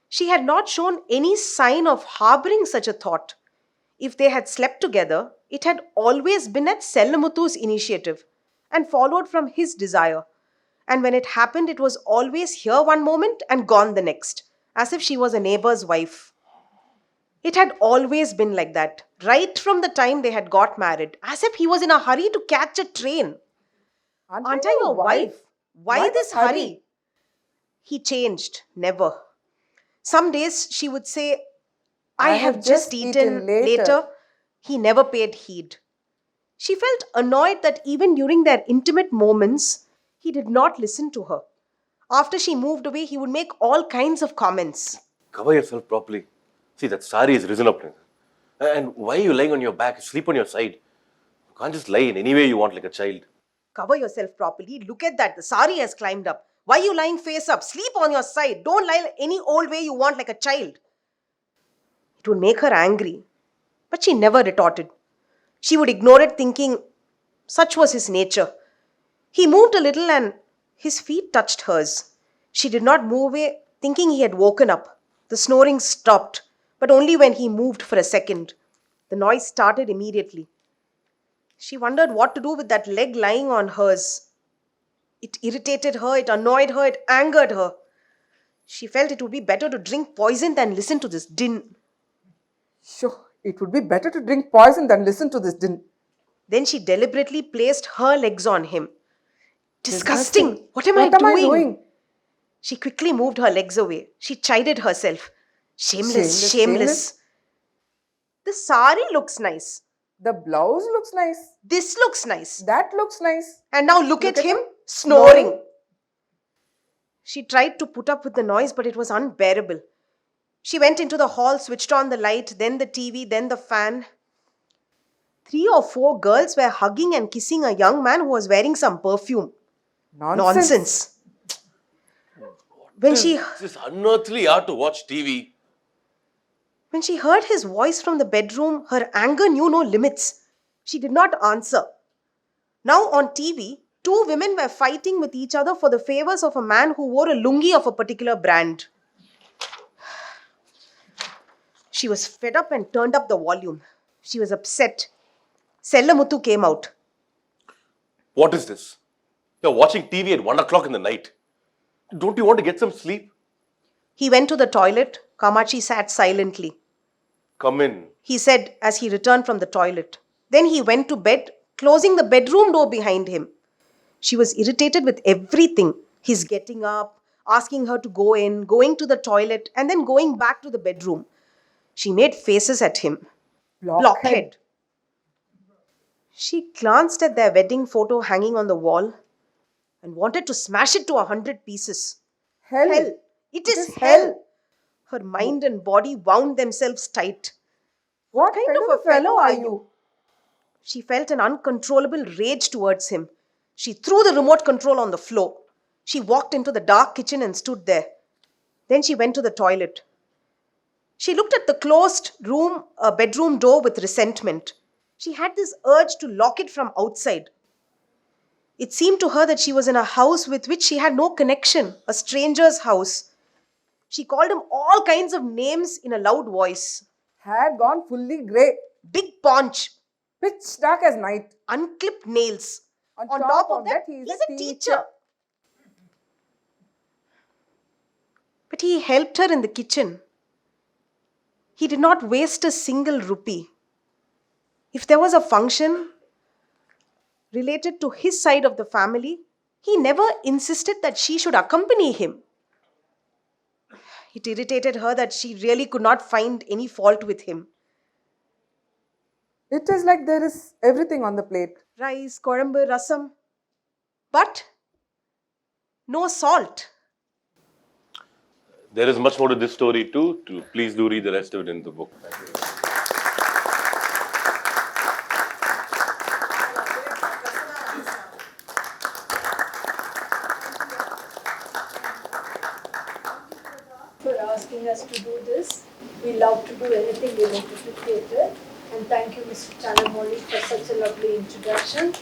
Speaker 5: She had not shown any sign of harboring such a thought. If they had slept together, it had always been at Sellamuthu's initiative and followed from his desire. And when it happened, it was always here one moment and gone the next, as if she was a neighbor's wife. It had always been like that, right from the time they had got married, as if he was in a hurry to catch a train. Aren't I your wife? Why this hurry? He changed, never. Some days she would say, I have just eaten later. He never paid heed. She felt annoyed that even during their intimate moments, he did not listen to her. After she moved away, he would make all kinds of comments.
Speaker 4: Cover yourself properly. See, that sari is risen up. And why are you lying on your back? Sleep on your side. You can't just lie in any way you want like a child.
Speaker 5: Cover yourself properly. Look at that. The sari has climbed up. Why are you lying face up? Sleep on your side. Don't lie any old way you want like a child. It would make her angry. But she never retorted. She would ignore it, thinking such was his nature. He moved a little and his feet touched hers. She did not move away, thinking he had woken up. The snoring stopped, but only when he moved for a second. The noise started immediately. She wondered what to do with that leg lying on hers. It irritated her, it annoyed her, it angered her. She felt it would be better to drink poison than listen to this din.
Speaker 2: Sure, it would be better to drink poison than listen to this din.
Speaker 5: Then she deliberately placed her legs on him. Disgusting! What am I doing? She quickly moved her legs away. She chided herself. Shameless. The sari looks nice.
Speaker 2: The blouse looks nice.
Speaker 5: This looks nice.
Speaker 2: That looks nice.
Speaker 5: And now look at him snoring. She tried to put up with the noise, but it was unbearable. She went into the hall, switched on the light, then the TV, then the fan. 3 or 4 girls were hugging and kissing a young man who was wearing some perfume. Nonsense.
Speaker 4: It's just unearthly hour to watch TV.
Speaker 5: When she heard his voice from the bedroom, her anger knew no limits. She did not answer. Now on TV, two women were fighting with each other for the favors of a man who wore a lungi of a particular brand. She was fed up and turned up the volume. She was upset. Sellamuthu came out.
Speaker 4: What is this? You're watching TV at 1 o'clock in the night. Don't you want to get some sleep?
Speaker 5: He went to the toilet. Kamachi sat silently.
Speaker 4: Come in.
Speaker 5: He said as he returned from the toilet. Then he went to bed, closing the bedroom door behind him. She was irritated with everything. His getting up, asking her to go in, going to the toilet, and then going back to the bedroom. She made faces at him. Blockhead. She glanced at their wedding photo hanging on the wall and wanted to smash it to 100 pieces.
Speaker 2: Hell.
Speaker 5: It is hell. Her mind and body wound themselves tight.
Speaker 2: What kind of a fellow are you?
Speaker 5: She felt an uncontrollable rage towards him. She threw the remote control on the floor. She walked into the dark kitchen and stood there. Then she went to the toilet. She looked at the closed bedroom door with resentment. She had this urge to lock it from outside. It seemed to her that she was in a house with which she had no connection, a stranger's house. She called him all kinds of names in a loud voice.
Speaker 2: Hair gone fully grey.
Speaker 5: Big paunch,
Speaker 2: Pitch dark as night.
Speaker 5: unclipped nails.
Speaker 2: On
Speaker 5: top of that, he's a teacher. But he helped her in the kitchen. He did not waste a single rupee. If there was a function related to his side of the family, he never insisted that she should accompany him. It irritated her that she really could not find any fault with him.
Speaker 2: It is like there is everything on the plate.
Speaker 5: Rice, korambu, rasam, but no salt.
Speaker 4: There is much more to this story too. Please do read the rest of it in the book.
Speaker 6: For asking us to do this. We love to do anything related to theatre. And thank you, Mr. Chanamoli, for such a lovely introduction.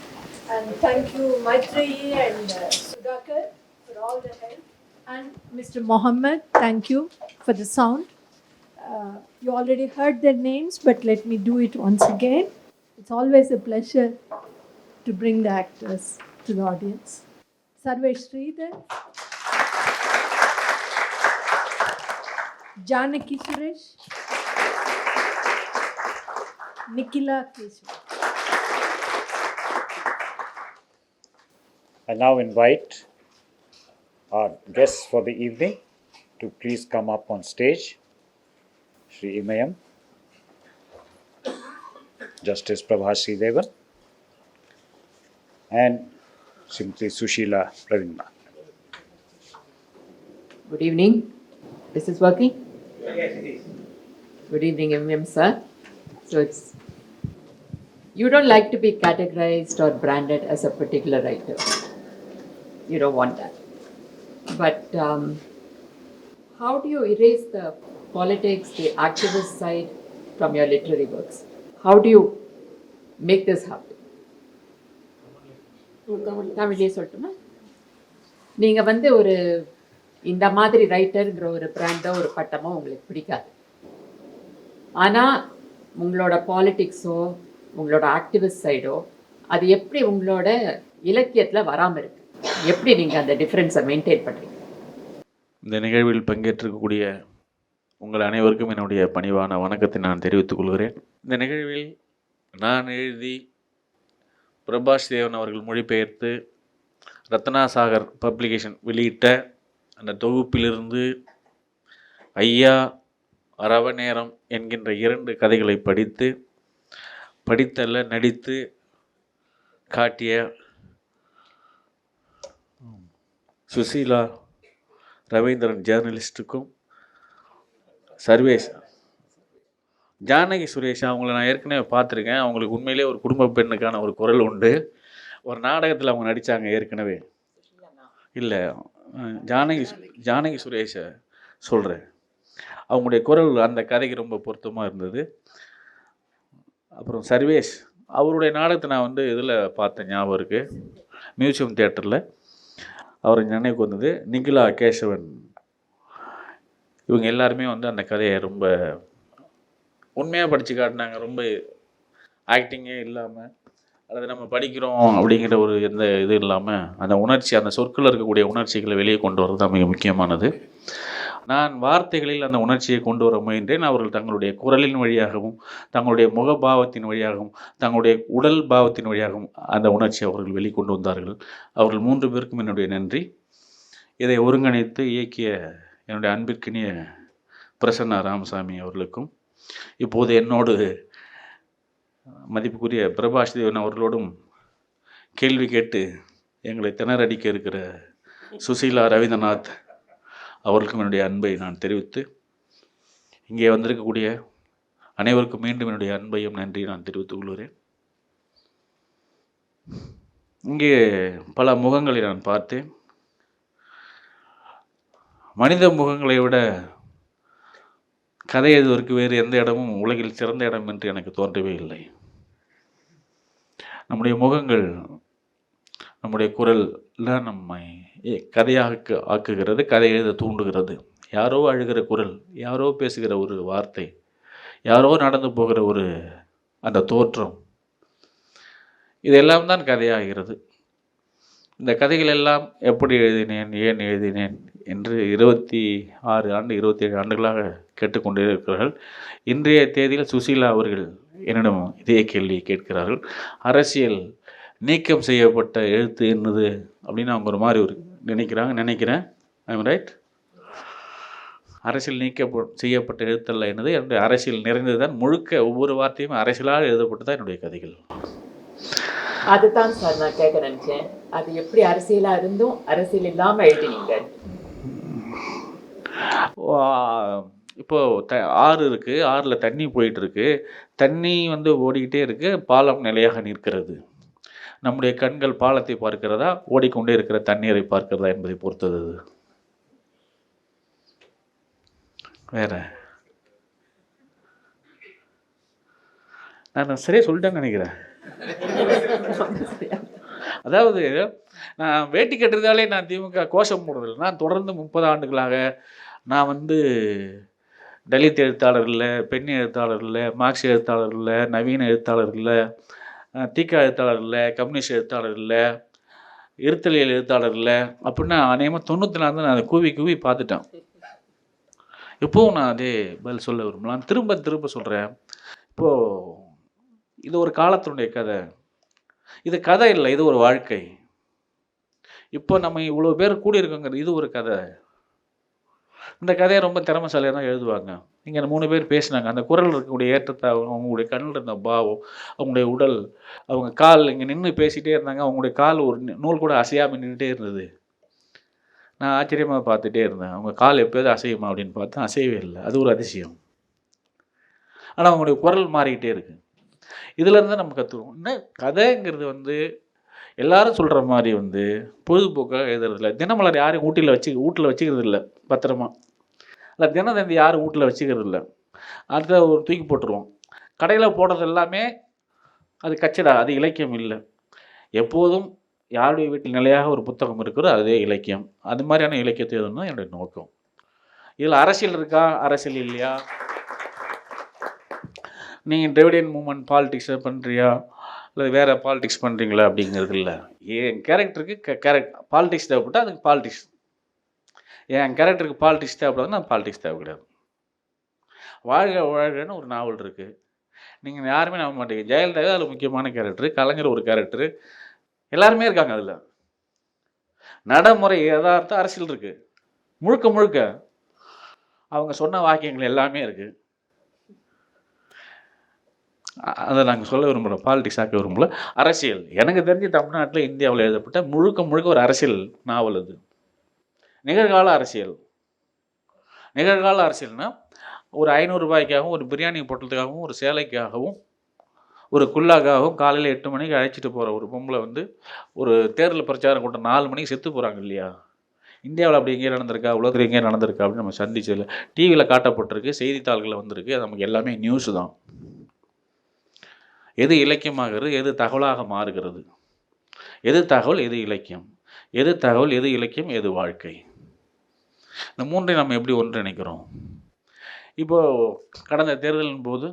Speaker 6: And thank you, Maitreyi and Sudhakar, for all the help. And Mr. Mohammed, thank you for the sound. You already heard their names, but let me do it once again. It's always a pleasure to bring the actors to the audience. Sarvesh Sridhar, Janaki Suresh, Nikhila Keshav.
Speaker 1: I now invite our guests for the evening to please come up on stage. Shri Imayam, Justice Prabhasi Devan, and Srimati Susheela Rabindranath.
Speaker 7: Good evening. This is working? Yes, it is. Good evening, MM sir. So you don't like to be categorized or branded as a particular writer. You don't want that. But how do you erase the politics, the activist side from your literary works? How do you make this happen? தமிழ்லேயே சொல்லட்டுமா? நீங்கள் ஒரு இந்த மாதிரி ரைட்டருங்கிற ஒரு Brando ஒரு பட்டமோ உங்களுக்கு பிடிக்காது. ஆனால் உங்களோட பாலிட்டிக்ஸோ உங்களோட ஆக்டிவிஸ்ட் சைடோ அது எப்படி உங்களோட இலக்கியத்தில் வராமல் இருக்கு? எப்படி நீங்கள் அந்த டிஃப்ரென்ஸை மெயின்டைன் பண்ணுறீங்க?
Speaker 8: இந்த நிகழ்வில் பங்கேற்றிருக்கக்கூடிய உங்கள் அனைவருக்கும் என்னுடைய பணிவான வணக்கத்தை நான் தெரிவித்துக் கொள்கிறேன். இந்த நிகழ்வில் நான் எழுதி பிரபாஷ் தேவன் அவர்கள் மொழிபெயர்த்து ரத்னா சாகர் பப்ளிகேஷன் வெளியிட்ட அந்த தொகுப்பிலிருந்து ஐயா அரவநேரம் என்கின்ற 2 கதைகளை படித்தல்ல நடித்து காட்டிய சுசீலா ரவீந்திரன் ஜேர்னலிஸ்ட்டுக்கும் சர்வேஷ் ஜானகி சுரேஷ் அவங்கள நான் ஏற்கனவே பார்த்துருக்கேன். அவங்களுக்கு உண்மையிலே ஒரு குடும்ப பெண்ணுக்கான ஒரு குரல் உண்டு. ஒரு நாடகத்தில் அவங்க நடித்தாங்க ஏற்கனவே. இல்லை, ஜானகி சுரேஷை சொல்கிறேன். அவங்களுடைய குரல் அந்த கதைக்கு ரொம்ப பொருத்தமாக இருந்தது. அப்புறம் சர்வேஷ் அவருடைய நாடகத்தை நான் வந்து இதில் பார்த்தேன், ஞாபகம் இருக்குது, மியூசியம் தியேட்டரில். அவர் நினைவுக்கு வந்தது நிகிலா கேசவன், இவங்க எல்லாருமே வந்து அந்த கதையை ரொம்ப உண்மையாக படித்து காட்டினாங்க. ரொம்ப ஆக்டிங்கே இல்லாமல், அல்லது நம்ம படிக்கிறோம் அப்படிங்கிற ஒரு எந்த இது இல்லாமல் அந்த உணர்ச்சி, அந்த சொற்களில் இருக்கக்கூடிய உணர்ச்சிகளை வெளியே கொண்டு வரது தான் மிக முக்கியமானது. நான் வார்த்தைகளில் அந்த உணர்ச்சியை கொண்டு வர முயன்றேன். அவர்கள் தங்களுடைய குரலின் வழியாகவும், தங்களுடைய முகபாவத்தின் வழியாகவும், தங்களுடைய உடல் பாவத்தின் வழியாகவும் அந்த உணர்ச்சியை அவர்கள் வெளிக்கொண்டு வந்தார்கள். அவர்கள் 3 பேருக்கும் என்னுடைய நன்றி. இதை ஒருங்கிணைத்து இயக்கிய என்னுடைய அன்பிற்கினிய பிரசன்னா ராமசாமி அவர்களுக்கும், இப்போது என்னோடு மதிப்புக்குரிய பிரபாஷ் தேவன் அவர்களோடும் கேள்வி கேட்டு எங்களை திணறடிக்க இருக்கிற சுசீலா ரவீந்திரநாத் அவர்களுக்கும் என்னுடைய அன்பை நான் தெரிவித்து, இங்கே வந்திருக்கக்கூடிய அனைவருக்கும் மீண்டும் என்னுடைய அன்பையும் நன்றி நான் தெரிவித்துக் கொள்கிறேன். இங்கே பல முகங்களை நான் பார்த்தேன். மனித முகங்களை விட கதை எழுதுவதற்கு வேறு எந்த இடமும் உலகில் சிறந்த இடம் என்று எனக்கு தோன்றவே இல்லை. நம்முடைய முகங்கள், நம்முடைய குரல்லாம் நம்மை கதையாக ஆக்குகிறது, கதை எழுத தூண்டுகிறது. யாரோ அழுகிற குரல், யாரோ பேசுகிற ஒரு வார்த்தை, யாரோ நடந்து போகிற ஒரு அந்த தோற்றம், இதெல்லாம் தான் கதையாகிறது. இந்த கதைகள் எல்லாம் எப்படி எழுதினேன், ஏன் எழுதினேன் என்று 26 ஆண்டு 27 ஆண்டுகளாக கேட்டுக்கொண்டே இருக்கிறார்கள். இன்றைய தேதியில் சுசீலா அவர்கள் என்னிடம் இதே கேள்வியை கேட்கிறார்கள். அரசியல் நீக்கம் செய்யப்பட்ட எழுத்து என்னது அப்படின்னு அவங்க ஒரு மாதிரி ஒரு நினைக்கிறேன். I'm right? அரசியல் செய்யப்பட்ட எழுத்தல்ல என்னது, என்னுடைய அரசியல் நிறைந்தது தான். முழுக்க ஒவ்வொரு வார்த்தையும் அரசியலால் எழுதப்பட்டு தான் என்னுடைய கதைகள்.
Speaker 7: அதுதான் சார் நான் கேட்க நினைச்சேன். அது எப்படி அரசியலா இருந்தும் அரசியல் இல்லாம எழுதினீங்க?
Speaker 8: இப்போ ஆறு இருக்கு, ஆறுல தண்ணி போயிட்டு இருக்கு, தண்ணி வந்து ஓடிக்கிட்டே இருக்கு, பாலம் நிலையாக நிற்கிறது. நம்முடைய கண்கள் பாலத்தை பார்க்கிறதா, ஓடிக்கொண்டே இருக்கிற தண்ணீரை பார்க்கிறதா என்பதை பொறுத்தது. வேற நான் சரியா சொல்லிட்டேன்னு நினைக்கிறேன். அதாவது நான் வேட்டி கட்டுறதாலே நான் திமுக கோஷம் போடுறதில்லை. நான் தொடர்ந்து 30 ஆண்டுகளாக நான் வந்து தலித் எழுத்தாளர் இல்லை, பெண் எழுத்தாளர் இல்லை, மார்க்ஸ் எழுத்தாளர் இல்லை, நவீன எழுத்தாளர் இல்லை, தீக்கா எழுத்தாளர் இல்லை, கம்யூனிஸ்ட் எழுத்தாளர் இல்லை, இருத்தலியல் எழுத்தாளர் இல்லை அப்படின்னா அநேகமாக 94 நான் அதை கூவி பார்த்துட்டேன். இப்போவும் நான் அதே பதில் சொல்ல விரும்பலாம். திரும்ப சொல்கிறேன். இப்போது இது ஒரு காலத்தினுடைய கதை. இது கதை இல்லை, இது ஒரு வாழ்க்கை. இப்போ நம்ம இவ்வளோ பேர் கூடியிருக்கோங்கிறது இது ஒரு கதை. இந்த கதையை ரொம்ப திறமைசாலியாக தான் எழுதுவாங்க. இங்கே 3 பேர் பேசினாங்க. அந்த குரல் இருக்கக்கூடிய ஏற்றத்தை, அவங்களுடைய கண்ணில் இருந்த பாவம், அவங்களுடைய உடல், அவங்க கால் இங்கே நின்று பேசிகிட்டே இருந்தாங்க. அவங்களுடைய கால் ஒரு நூல் கூட அசையாமல் நின்றுட்டே இருந்தது. நான் ஆச்சரியமாக பார்த்துட்டே இருந்தேன். அவங்க கால் எப்போயாவது அசையுமா அப்படின்னு பார்த்தா அசையவே இல்லை. அது ஒரு அதிசயம். ஆனால் அவங்களுடைய குரல் மாறிக்கிட்டே இருக்கு. இதுலேருந்து நம்ம கற்றுக்குவோம். என்ன கதைங்கிறது வந்து எல்லாரும் சொல்கிற மாதிரி வந்து பொழுதுபோக்காக எழுதுறதில்ல. தினமலர் யாரும் வீட்டில் வச்சுக்கிறது இல்லை பத்திரமா. இல்லை தினத்தந்தி யாரும் வீட்டில் வச்சுக்கிறது இல்லை. அதை ஒரு தூக்கி போட்டுருவோம். கடையில் போடுறது எல்லாமே அது கச்சடா, அது இலக்கியம் இல்லை. எப்போதும் யாருடைய வீட்டில் நிலையாக ஒரு புத்தகம் இருக்கிறோ அதே இலக்கியம். அது மாதிரியான இலக்கியத்தை எழுதணும் என்னுடைய நோக்கம். இதில் அரசியல் இருக்கா, அரசியல் இல்லையா, நீங்கள் டிவிடெண்ட் மூமெண்ட் பாலிடிக்ஸை பண்ணுறியா இல்லை வேறு பாலிடிக்ஸ் பண்ணுறீங்களா அப்படிங்கிறது இல்லை. என் கேரக்டருக்கு பாலிடிக்ஸ் தேவைப்பட்டால் அதுக்கு பாலிடிக்ஸ், என் கேரக்டருக்கு பாலிடிக்ஸ் தேவைப்படாதுன்னா பாலிடிக்ஸ் தேவை கிடையாது. வாழ்கன்னு ஒரு நாவல் இருக்குது. நீங்கள் யாருமே நம்ப மாட்டீங்க. ஜெயலலிதா அதில் முக்கியமான கேரக்டரு, கலைஞர் ஒரு கேரக்டரு, எல்லாருமே இருக்காங்க. அதில் நடைமுறை யதார்த்த அரசியல் இருக்குது. முழுக்க அவங்க சொன்ன வாக்கியங்கள் எல்லாமே இருக்குது. அதை நாங்கள் சொல்ல விரும்புகிறோம், பாலிடிக்ஸ் ஆக்க விரும்பல. அரசியல் எனக்கு தெரிஞ்சு தமிழ்நாட்டில் இந்தியாவில் எழுதப்பட்ட முழுக்க ஒரு அரசியல் நாவல். அது நிகழ்கால அரசியல். நிகழ்கால அரசியல்னால் ஒரு 500 ரூபாய்க்காகவும், ஒரு பிரியாணி பொட்டலத்துக்காகவும், ஒரு சேலைக்காகவும், ஒரு குல்லாக்காகவும் காலையில் 8 மணிக்கு அழைச்சிட்டு போகிற ஒரு பொம்பளை வந்து ஒரு தேர்தல் பிரச்சாரம் கூட்டம் 4 மணிக்கு செத்து போகிறாங்க இல்லையா? இந்தியாவில் அப்படி எங்கேயும் நடந்திருக்கா, உலகத்தில் எங்கேயும் நடந்திருக்கா அப்படின்னு நம்ம சந்திச்சதில்லை. டிவியில் காட்டப்பட்டிருக்கு, செய்தித்தாள்களில் வந்திருக்கு. அது நமக்கு எல்லாமே நியூஸு தான். எது இலக்கியமாகிறது, எது தகவலாக மாறுகிறது, எது தகவல், எது இலக்கியம், எது தகவல், எது இலக்கியம், எது வாழ்க்கை, இந்த மூன்றையும் நம்ம எப்படி ஒன்றிணைக்கிறோம்? இப்போது கடந்த தேர்தலின் போது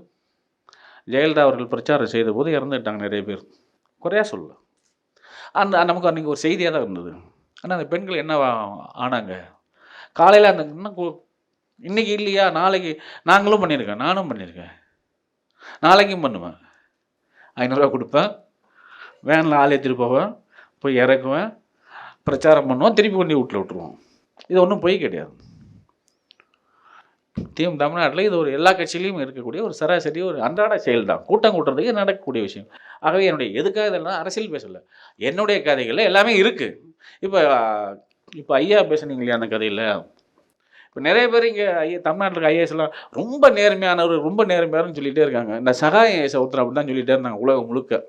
Speaker 8: ஜெயலலிதா அவர்கள் பிரச்சாரம் செய்த போது இறந்துட்டாங்க நிறைய பேர், குறையா சொல்ல. நமக்கு அன்றைக்கி ஒரு செய்தியாக தான் இருந்தது. ஆனால் அந்த பெண்கள் என்ன ஆனாங்க? காலையில் அந்த இன்றைக்கி இல்லையா, நாளைக்கு நாங்களும் பண்ணியிருக்கேன், நானும் பண்ணியிருக்கேன், நாளைக்கும் பண்ணுவேன். 500 கொடுப்பேன், வேனில் ஆள் ஏற்றிட்டு போவேன், போய் இறக்குவேன், பிரச்சாரம் பண்ணுவோம், திருப்பி கொண்டு வீட்டில் விட்டுருவோம். இது ஒன்றும் பொய் கிடையாது. தமிழ்நாட்டில் இது ஒரு எல்லா கட்சியிலையும் இருக்கக்கூடிய ஒரு சராசரி ஒரு அன்றாட செயல் தான். கூட்டம் கூட்டுறதுக்கு நடக்கக்கூடிய விஷயம். ஆகவே என்னுடைய எதுக்காக இதெல்லாம் அரசியல் பேசலை, என்னுடைய கதைகளில் எல்லாமே இருக்குது. இப்போ ஐயா பேசுனீங்க இல்லையா அந்த கதையில், இப்போ நிறைய பேர் இங்கே தமிழ்நாட்டில் ஐஏஎஸ்லாம் ரொம்ப நேர்மையானவர், ரொம்ப நேர்மையானு சொல்லிகிட்டே இருக்காங்க. இந்த சகாய ஐஏஎஸ் ஒருத்தர் அப்படி தான் சொல்லிகிட்டே இருந்தாங்க உலகம் முழுக்க.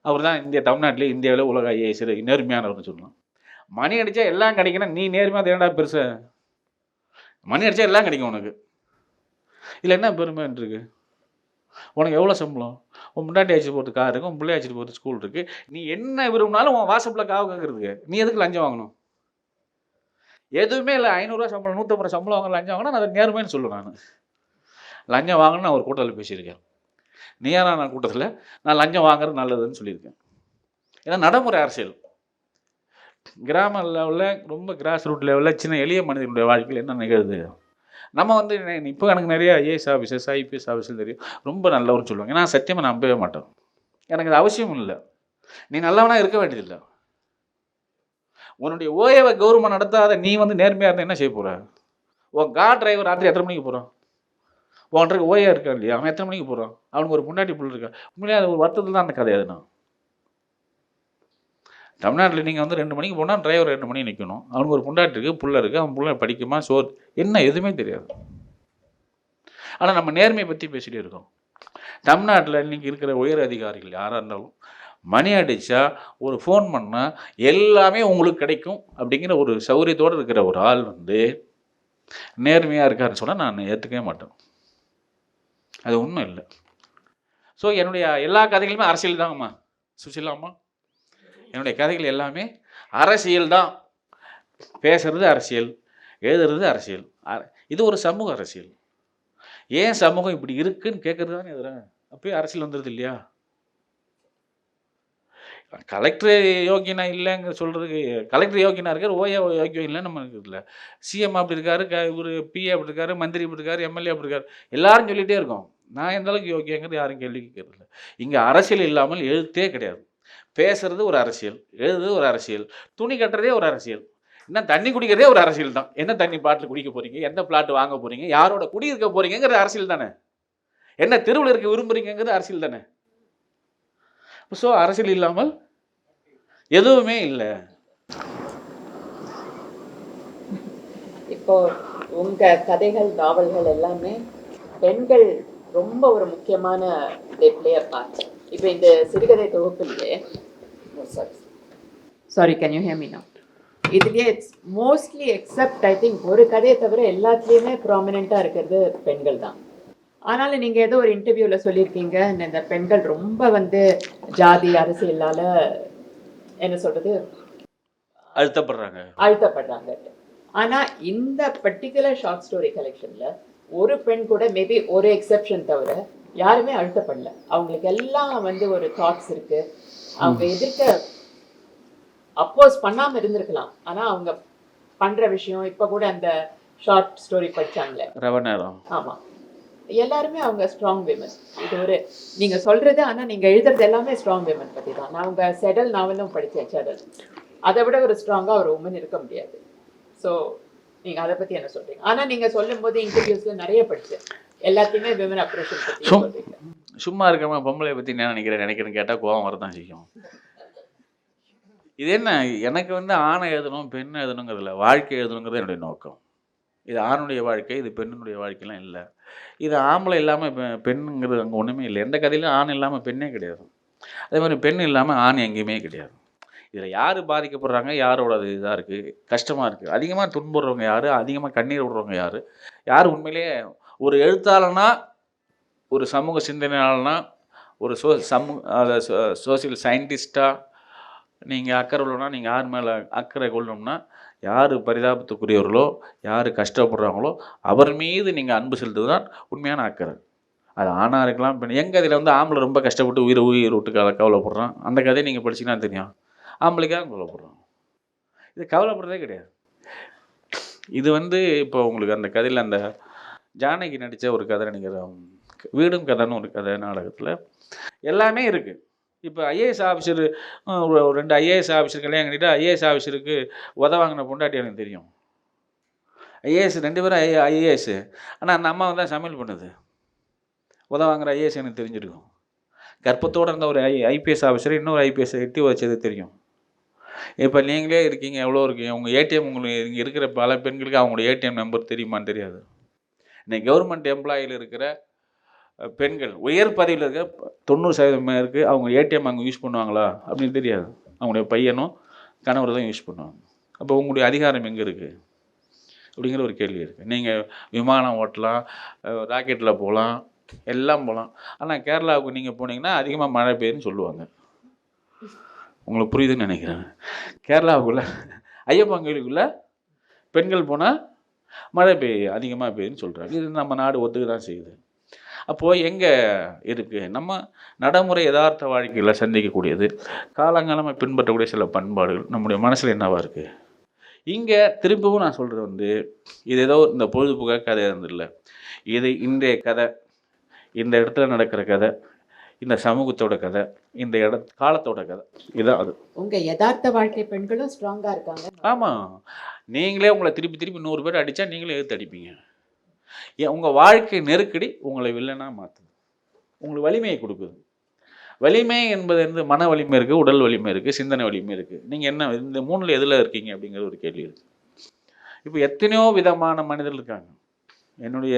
Speaker 8: அவர் தான் இந்தியாவிலே உலக ஐஏஎஸ் நேர்மையானவர்னு சொல்லலாம். மணி அடித்தா எல்லாம் கிடைக்கணும், நீ நேர்மையாக தேடா பெருசு, மணி அடித்தா எல்லாம் கிடைக்கும் உனக்கு, இல்லை என்ன பெருமைன்னு இருக்கு? உனக்கு எவ்வளோ சம்பளம், உன் முன்னாடி அடிச்சு போகிறது கார் இருக்குது, உன் பிள்ளை அடிச்சுட்டு போகிறது ஸ்கூல் இருக்குது, நீ என்ன விரும்பினாலும் உன் வாட்ஸ்அப்பில் காவு கேட்குறதுக்கு நீ எதுக்கு லஞ்சம் வாங்கணும்? எதுவுமே இல்லை, 500 சம்பளம் 150 சம்பளம் வாங்க லஞ்சம் வாங்கினா நான் அதை நேர்மைன்னு சொல்லுவேன். நான் லஞ்சம் வாங்கணும்னு நான் ஒரு கூட்டத்தில் பேசியிருக்கேன். நீயானா நான் கூட்டத்தில் நான் லஞ்சம் வாங்குறது நல்லதுன்னு சொல்லியிருக்கேன். ஏன்னா நடைமுறை அரசியல் கிராம லெவலில், ரொம்ப கிராஸ் ரூட் லெவலில் சின்ன எளிய மனிதனுடைய வாழ்க்கையில் என்ன நிகழுது? நம்ம இப்போ எனக்கு நிறைய ஐஏஎஸ் ஆஃபீஸர்ஸ், ஐபிஎஸ் ஆஃபீஸர் தெரியும், ரொம்ப நல்லவர்னு சொல்லுவாங்க. நான் சத்தியமாக நம்பவே மாட்டேன். எனக்கு அது அவசியம் இல்லை. நீ நல்லவனாக இருக்க வேண்டியதில்லை. உன்னுடைய ஓஏவை கௌரவம் நடத்தாத நீ நேர்மையாக இருந்தால் என்ன செய்ய போகிற? உன் கார் டிரைவர் ராத்திரி எத்தனை மணிக்கு போகிறான்? உன்கிட்ட ஓஏ இருக்கா இல்லையா, அவன் எத்தனை மணிக்கு போகிறான்? அவனுக்கு ஒரு முன்னாடி புள்ள இருக்கா? உண்மையிலே அது ஒரு வருத்தத்தில் தான் அந்த கதை. அதுனா தமிழ்நாட்டில் நீங்கள் 2 மணிக்கு போனால் டிரைவர் 2 மணிக்கு நிற்கணும், அவனுக்கு ஒரு புண்டாட்டி இருக்குது, புள்ள இருக்குது, அவன் புள்ள படிக்குமா, சோறு என்ன எதுவுமே தெரியாது. ஆனால் நம்ம நேர்மையை பற்றி பேசிகிட்டே இருக்கோம். தமிழ்நாட்டில் இன்றைக்கி இருக்கிற உயர் அதிகாரிகள் யாராக இருந்தாலும் மணி அடித்தா ஒரு ஃபோன் பண்ணால் எல்லாமே உங்களுக்கு கிடைக்கும் அப்படிங்கிற ஒரு சௌகரியத்தோடு இருக்கிற ஒரு ஆள் நேர்மையாக இருக்காருன்னு சொன்னால் நான் ஏற்றுக்கவே மாட்டேன். அது ஒன்றும் இல்லை. ஸோ என்னுடைய எல்லா கதைகளுமே அரசியல் தாங்கம்மா சுஷீலாம்மா. என்னுடைய கதைகள் எல்லாமே அரசியல் தான். பேசுறது அரசியல், எழுதுறது அரசியல். இது ஒரு சமூக அரசியல். ஏன் சமூகம் இப்படி இருக்குன்னு கேட்குறது தானே எதிராக. அப்பயே அரசியல் வந்துடுது இல்லையா? கலெக்டர் யோகியனா இல்லைங்க சொல்கிறதுக்கு, கலெக்டர் யோகியனா இருக்கார், ஓஏ யோகியம் இல்லைன்னு நம்ம இல்லை. சிஎம் அப்படி இருக்காரு, ஒரு பிஏ அப்படி இருக்காரு, மந்திரி அப்படி இருக்காரு, எம்எல்ஏ அப்படி இருக்காரு, எல்லாரும் சொல்லிகிட்டே இருக்கோம். நான் எந்த அளவுக்கு யோகியங்கிறது யாரும் கேள்வி கேட்கறதில்ல. இங்கே அரசியல் இல்லாமல் எழுத்தே கிடையாது. பேசுறது ஒரு அரசியல், எழுதுறது ஒரு அரசியல், துணி கட்டுறதே ஒரு அரசியல், என்ன தண்ணி குடிக்கிறதே ஒரு அரசியல் தான். என்ன தண்ணி பாட்டில் குடிக்க போகிறீங்க, எந்த பிளாட் வாங்க போகிறீங்க, யாரோட குடியிருக்க போகிறீங்கிறது அரசியல் தானே. என்ன தெருவில் இருக்க விரும்புகிறீங்கிறது அரசியல் தானே. ஸோ அரசியல் இல்லாமல் எதுவுமே இல்லை.
Speaker 7: இப்போ உங்க கதைகள், நாவல்கள் எல்லாமே பெண்கள் ரொம்ப ஒரு முக்கியமான பார்ட். இப்போ இந்த சிறுகதை தொகுப்பிலேயே sorry can you hear me now? இதுலேயே it's mostly except I think ஒரு கதையை தவிர எல்லாத்துலேயுமே ப்ராமினெண்ட்டாக இருக்கிறது பெண்கள் தான். ஆனாலும் நீங்கள் ஏதோ ஒரு இன்டர்வியூவில் சொல்லியிருக்கீங்க, இந்த பெண்கள் ரொம்ப ஜாதி அரசியலால் என்ன சொல்கிறது அழுத்தப்படுறாங்க. ஆனால் இந்த பர்டிகுலர் ஷார்ட் ஸ்டோரி கலெக்ஷனில் ஒரு பெண் கூட, மேபி ஒரு எக்ஸெப்ஷன் தவிர, யாருமே அழுத்தப்படல. அவங்களுக்கு எல்லாம் ஒரு தாட்ஸ் இருக்குது. அவங்க எதிர்க்க அப்போஸ் பண்ணாமல் இருந்திருக்கலாம், ஆனால் அவங்க பண்ணுற விஷயம், இப்போ கூட அந்த ஷார்ட் ஸ்டோரி படித்தாங்களே ஆமாம், எல்லாருமே அவங்க ஸ்ட்ராங் விமன். இது ஒரு நீங்கள் சொல்கிறது, ஆனால் நீங்கள் எழுதுறது எல்லாமே ஸ்ட்ராங் விமன் பற்றி தான். நான் உங்கள் செடல் நாவலும் படித்தேன். செடல் அதை விட ஒரு ஸ்ட்ராங்காக ஒரு உமன் இருக்க முடியாது. ஸோ நீங்கள் அதை பற்றி என்ன சொல்கிறீங்க? ஆனால் நீங்கள் சொல்லும்போது இன்டர்வியூஸில் நிறைய படித்தேன், எல்லாத்தையுமே விமன் அப்ரேஷன் பற்றி சொல்கிறீங்க.
Speaker 8: சும்மா இருக்காம பொம்பளை பற்றி என்ன நினைக்கிறேன்னு கேட்டால் கோவம் வரதான் செய்யும். இது என்ன, எனக்கு ஆணை எழுதணும் பெண்ணை எழுதணுங்கிறதுல, வாழ்க்கை எழுதணுங்கிறது என்னுடைய நோக்கம். இது ஆணுடைய வாழ்க்கை, இது பெண்ணுடைய வாழ்க்கைலாம் இல்லை. இது ஆம்பளை இல்லாமல் பெண்ணுங்கிறது அங்கே ஒன்றுமே இல்லை. எந்த கதையிலும் ஆண் இல்லாமல் பெண்ணே கிடையாது. அதே மாதிரி பெண் இல்லாமல் ஆண் எங்கேயுமே கிடையாது. இதில் யார் பாதிக்கப்படுறாங்க, யாரோட இதாக இருக்குது, கஷ்டமாக இருக்குது, அதிகமாக துன்புறவங்க யார், அதிகமாக கண்ணீர் விடுறவங்க யார், யார் உண்மையிலேயே ஒரு எழுத்தாளனா, ஒரு சமூக சிந்தனையாளனா, ஒரு சோசியல் சயின்டிஸ்டாக நீங்கள் அக்கறை உள்ளோன்னா, நீங்கள் யார் மேலே அக்கறை கொள்ளணும்னா, யார் பரிதாபத்துக்குரியவர்களோ, யார் கஷ்டப்படுறாங்களோ அவர் மீது நீங்கள் அன்பு செலுத்துவது தான் உண்மையான அக்கறை. அது ஆணாக இருக்கலாம், பெண். எங்கள் கதையில் வந்து ஆம்பளை ரொம்ப கஷ்டப்பட்டு உயிர் விட்டு கவலைப்படுறான். அந்த கதையை நீங்கள் படிச்சிங்கன்னா தெரியும். ஆம்பளைக்காக கவலைப்படுறான். இது கவலைப்படுறதே கிடையாது. இது வந்து இப்போ உங்களுக்கு அந்த கதையில் அந்த ஜானகி நடித்த ஒரு கதை நினைக்கிறேன், வீடும் கதைன்னு ஒரு கதை நாடகத்தில் எல்லாமே இருக்குது. இப்போ ஐஏஎஸ் ஆஃபீஸர், ஒரு 2 ஐஏஎஸ் ஆஃபீஸர் கல்யாணம் கட்டிட்டு ஐஏஎஸ் ஆஃபீஸருக்கு வாங்கின பொண்டாட்டி எனக்கு தெரியும். ஐஏஎஸ் 2 பேரும் ஐஏஎஸ். ஆனால் அந்த அம்மா தான் சமையல் பண்ணுது. வாங்குற ஐஏஎஸ் எனக்கு தெரிஞ்சிருக்கும். கர்ப்பத்தோடு இருந்த ஒரு ஐபிஎஸ் ஆஃபீஸர் இன்னொரு ஐபிஎஸ் எட்டி வச்சது தெரியும். இப்போ நீங்களே இருக்கீங்க, எவ்வளோ இருக்கீங்க, உங்கள் ஏடிஎம், உங்களுக்கு இங்கே இருக்கிற பல பெண்களுக்கு அவங்களோட ஏடிஎம் நம்பர் தெரியுமான்னு தெரியாது. இன்னைக்கு கவர்மெண்ட் எம்ப்ளாயில் இருக்கிற பெண்கள், உயர் பதவியில் இருக்க 90% பேருக்கு அவங்க ஏடிஎம் அங்கே யூஸ் பண்ணுவாங்களா அப்படின்னு தெரியாது. அவங்களுடைய பையனும் கணவர் தான் யூஸ் பண்ணுவாங்க. அப்போ உங்களுடைய அதிகாரம் எங்கே இருக்குது அப்படிங்கிற ஒரு கேள்வி இருக்குது. நீங்கள் விமானம் ஓட்டலாம், ராக்கெட்டில் போகலாம், எல்லாம் போகலாம். ஆனால் கேரளாவுக்கு நீங்கள் போனீங்கன்னா அதிகமாக மழை பெய்யுன்னு சொல்லுவாங்க. உங்களுக்கு புரியுதுன்னு நினைக்கிறேன். கேரளாவுக்குள்ளே ஐயப்பன் கோயிலுக்குள்ளே பெண்கள் போனால் மழை அதிகமாக பெய்யுன்னு சொல்கிறாங்க. இது நம்ம நாடு ஒத்துக்க தான் செய்யுது. அப்போது எங்கே இருக்குது நம்ம நடைமுறை யதார்த்த வாழ்க்கையில் சந்திக்கக்கூடியது, காலங்காலமாக பின்பற்றக்கூடிய சில பண்பாடுகள் நம்முடைய மனசில் என்னவாக இருக்குது? இங்கே திரும்பவும் நான் சொல்கிறது வந்து இது ஏதோ இந்த பொழுதுபோக்காக கதை இருந்தில்லை. இது இன்றைய கதை, இந்த இடத்துல நடக்கிற கதை, இந்த சமூகத்தோட கதை, இந்த காலத்தோட கதை. இதான் அது.
Speaker 7: உங்கள் யதார்த்த வாழ்க்கை பெண்களும் ஸ்ட்ராங்காக இருக்காங்க.
Speaker 8: ஆமாம், நீங்களே உங்களை திருப்பி 100 பேர் அடித்தா நீங்களே எதிர்த்து அடிப்பீங்க. உங்கள் வாழ்க்கை நெருக்கடி உங்களை வில்லனாக மாற்றுது, உங்களுக்கு வலிமையை கொடுக்குது. வலிமை என்பது வந்து மன வலிமை இருக்குது, உடல் வலிமை இருக்குது, சிந்தனை வலிமை இருக்குது. நீங்கள் என்ன இந்த 3ல் எதில் இருக்கீங்க அப்படிங்கிற ஒரு கேள்வி இருக்குது. இப்போ எத்தனையோ விதமான மனிதர்கள் இருக்காங்க. என்னுடைய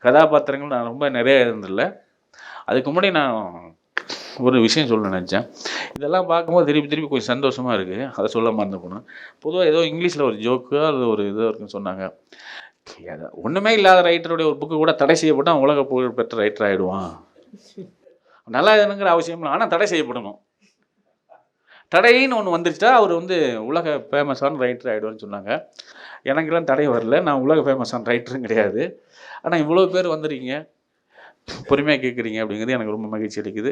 Speaker 8: கதாபாத்திரங்கள் நான் ரொம்ப நிறைய இருந்தில்லை. அதுக்கு முன்னாடி நான் ஒரு விஷயம் சொல்ல நினச்சேன். இதெல்லாம் பார்க்கும்போது திருப்பி கொஞ்சம் சந்தோஷமாக இருக்குது. அதை சொல்ல மறந்து போனேன். பொதுவாக ஏதோ இங்கிலீஷில் ஒரு ஜோக்கு அது ஒரு இது இருக்குன்னு சொன்னாங்க. ஒன்றுமே இல்லாத ரைட்டருடைய ஒரு புக்கு கூட தடை செய்யப்பட்டு அவன் உலக புகழ் பெற்ற ரைட்டர் ஆகிடுவான். நல்லா இதுங்கிற அவசியம் இல்லை, ஆனால் தடை செய்யப்படணும். தடைன்னு ஒன்று வந்துருச்சா அவர் வந்து உலக ஃபேமஸான ரைட்டர் ஆகிடுவான்னு சொன்னாங்க. எனக்கெல்லாம் தடை வரல, நான் உலக ஃபேமஸான ரைட்டரும் கிடையாது. ஆனால் இவ்வளோ பேர் வந்துருக்கீங்க, பொறுமையாக கேட்குறீங்க அப்படிங்கிறது எனக்கு ரொம்ப மகிழ்ச்சி அளிக்குது.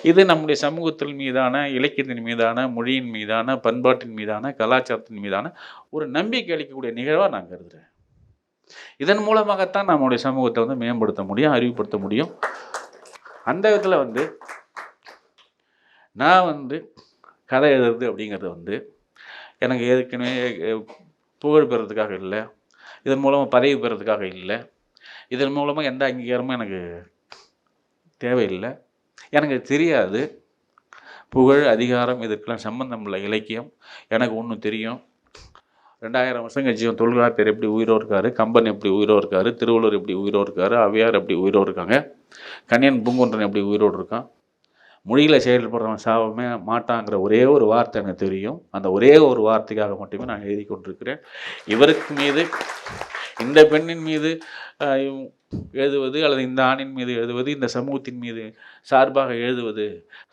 Speaker 8: இது நம்முடைய சமூகத்தின் மீதான, இலக்கியத்தின் மீதான, மொழியின் மீதான, பண்பாட்டின் மீதான, கலாச்சாரத்தின் மீதான ஒரு நம்பிக்கை அளிக்கக்கூடிய நிகழ்வாக நான் கருதுகிறேன். இதன் மூலமாகத்தான் நம்முடைய சமூகத்தை வந்து மேம்படுத்த முடியும், அறிவுப்படுத்த முடியும். அந்த விதத்தில் வந்து நான் வந்து கதை எழுதுறது அப்படிங்கிறது வந்து எனக்கு ஏற்கனவே புகழ் பெறதுக்காக இல்லை, இதன் மூலமாக பதவி பெறதுக்காக இல்லை, இதன் மூலமாக எந்த அங்கீகாரமும் எனக்கு தேவையில்லை. எனக்கு தெரியாது புகழ், அதிகாரம், இதற்கெல்லாம் சம்பந்தம் இல்லை. இலக்கியம் எனக்கு ஒன்று தெரியும். 2000 வருஷம் கழிச்சு தொல்காப்பியர் எப்படி உயிரோ இருக்கார், கம்பன் எப்படி உயிரோ இருக்கார், திருவள்ளுவர் எப்படி உயிரோ இருக்கார், ஔவையார் எப்படி உயிரோ இருக்காங்க, கணியன் பூங்குன்றன் எப்படி உயிரோடு இருக்கான். மொழியில் செயல்படுறவன் சாவமே மாட்டாங்கிற ஒரே ஒரு வார்த்தை எனக்கு தெரியும். அந்த ஒரே ஒரு வார்த்தைக்காக மட்டுமே நான் எழுதி கொண்டிருக்கிறேன். இவருக்கு மீது, இந்த பெண்ணின் மீது எழுதுவது அல்லது இந்த ஆணின் மீது எழுதுவது, இந்த சமூகத்தின் மீது சார்பாக எழுதுவது,